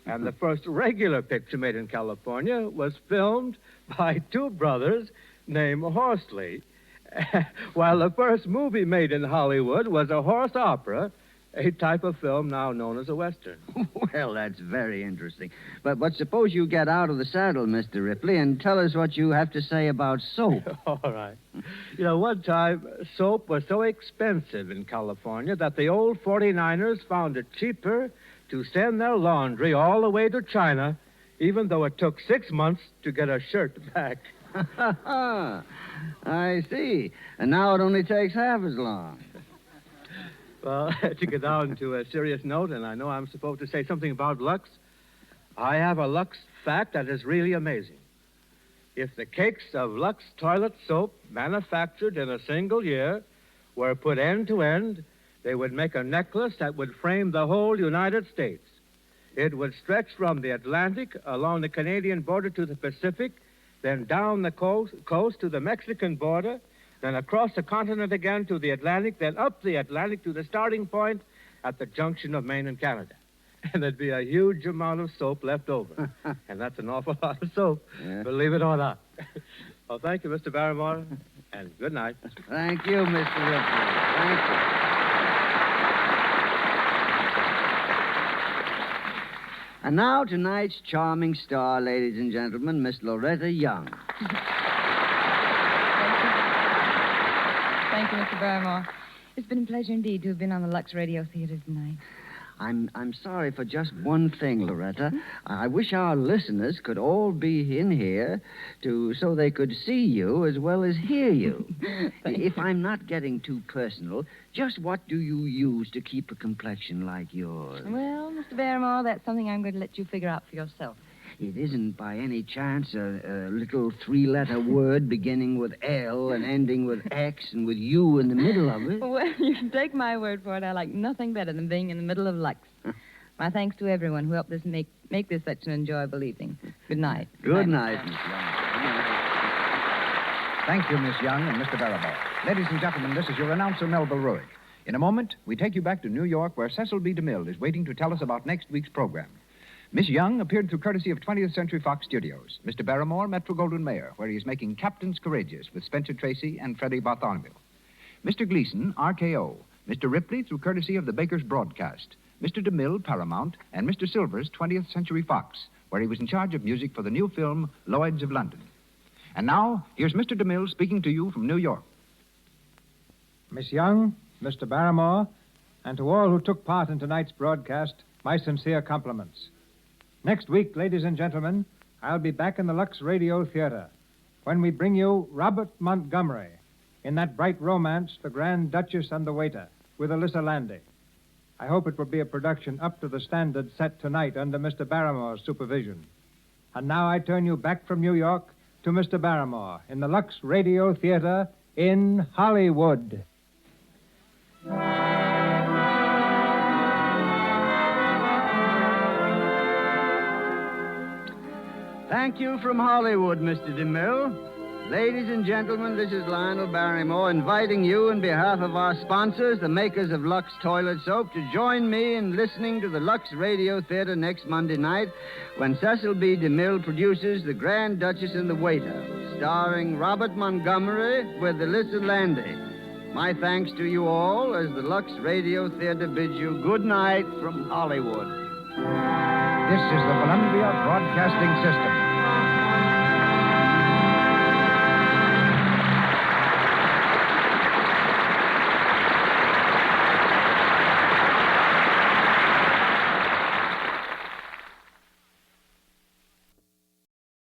And the first regular picture made in California was filmed by 2 brothers named Horsley, while the first movie made in Hollywood was a horse opera, a type of film now known as a Western. Well, that's very interesting. But suppose you get out of the saddle, Mr. Ripley, and tell us what you have to say about soap. All right. You know, one time, soap was so expensive in California that the old 49ers found it cheaper to send their laundry all the way to China, even though it took 6 months to get a shirt back. I see. And now it only takes half as long. Well, to get down to a serious note, and I know I'm supposed to say something about Lux, I have a Lux fact that is really amazing. If the cakes of Lux toilet soap manufactured in a single year were put end to end, they would make a necklace that would frame the whole United States. It would stretch from the Atlantic along the Canadian border to the Pacific, then down the coast to the Mexican border, then across the continent again to the Atlantic, then up the Atlantic to the starting point at the junction of Maine and Canada. And there'd be a huge amount of soap left over. And that's an awful lot of soap, believe it or not. Well, thank you, Mr. Barrymore, and good night. Thank you, Mr. Ripley. Thank you. And now, tonight's charming star, ladies and gentlemen, Miss Loretta Young. Thank you, Mr. Barrymore. It's been a pleasure indeed to have been on the Lux Radio Theater tonight. I'm sorry for just one thing, Loretta. I wish our listeners could all be in here so they could see you as well as hear you. If I'm not getting too personal, just what do you use to keep a complexion like yours? Well, Mr. Barrymore, that's something I'm going to let you figure out for yourself. It isn't by any chance a little 3-letter word beginning with L and ending with X and with U in the middle of it. Well, you can take my word for it. I like nothing better than being in the middle of Lux. My thanks to everyone who helped us make this such an enjoyable evening. Good night. Good night, Miss Young. Thank you, Miss Young and Mr. Barrymore. Ladies and gentlemen, this is your announcer, Melville Ruick. In a moment, we take you back to New York, where Cecil B. DeMille is waiting to tell us about next week's program. Miss Young appeared through courtesy of 20th Century Fox Studios. Mr. Barrymore, Metro-Goldwyn-Mayer, where he is making Captains Courageous with Spencer Tracy and Freddie Bartholomew. Mr. Gleason, RKO. Mr. Ripley, through courtesy of the Baker's Broadcast. Mr. DeMille, Paramount. And Mr. Silvers, 20th Century Fox, where he was in charge of music for the new film, Lloyds of London. And now, here's Mr. DeMille speaking to you from New York. Miss Young, Mr. Barrymore, and to all who took part in tonight's broadcast, my sincere compliments. Next week, ladies and gentlemen, I'll be back in the Lux Radio Theater when we bring you Robert Montgomery in that bright romance, The Grand Duchess and the Waiter, with Alyssa Landy. I hope it will be a production up to the standard set tonight under Mr. Barrymore's supervision. And now I turn you back from New York to Mr. Barrymore in the Lux Radio Theater in Hollywood. Thank you from Hollywood, Mr. DeMille. Ladies and gentlemen, this is Lionel Barrymore inviting you on behalf of our sponsors, the makers of Lux Toilet Soap, to join me in listening to the Lux Radio Theater next Monday night when Cecil B. DeMille produces The Grand Duchess and the Waiter, starring Robert Montgomery with Alyssa Landy. My thanks to you all as the Lux Radio Theater bids you good night from Hollywood. This is the Columbia Broadcasting System.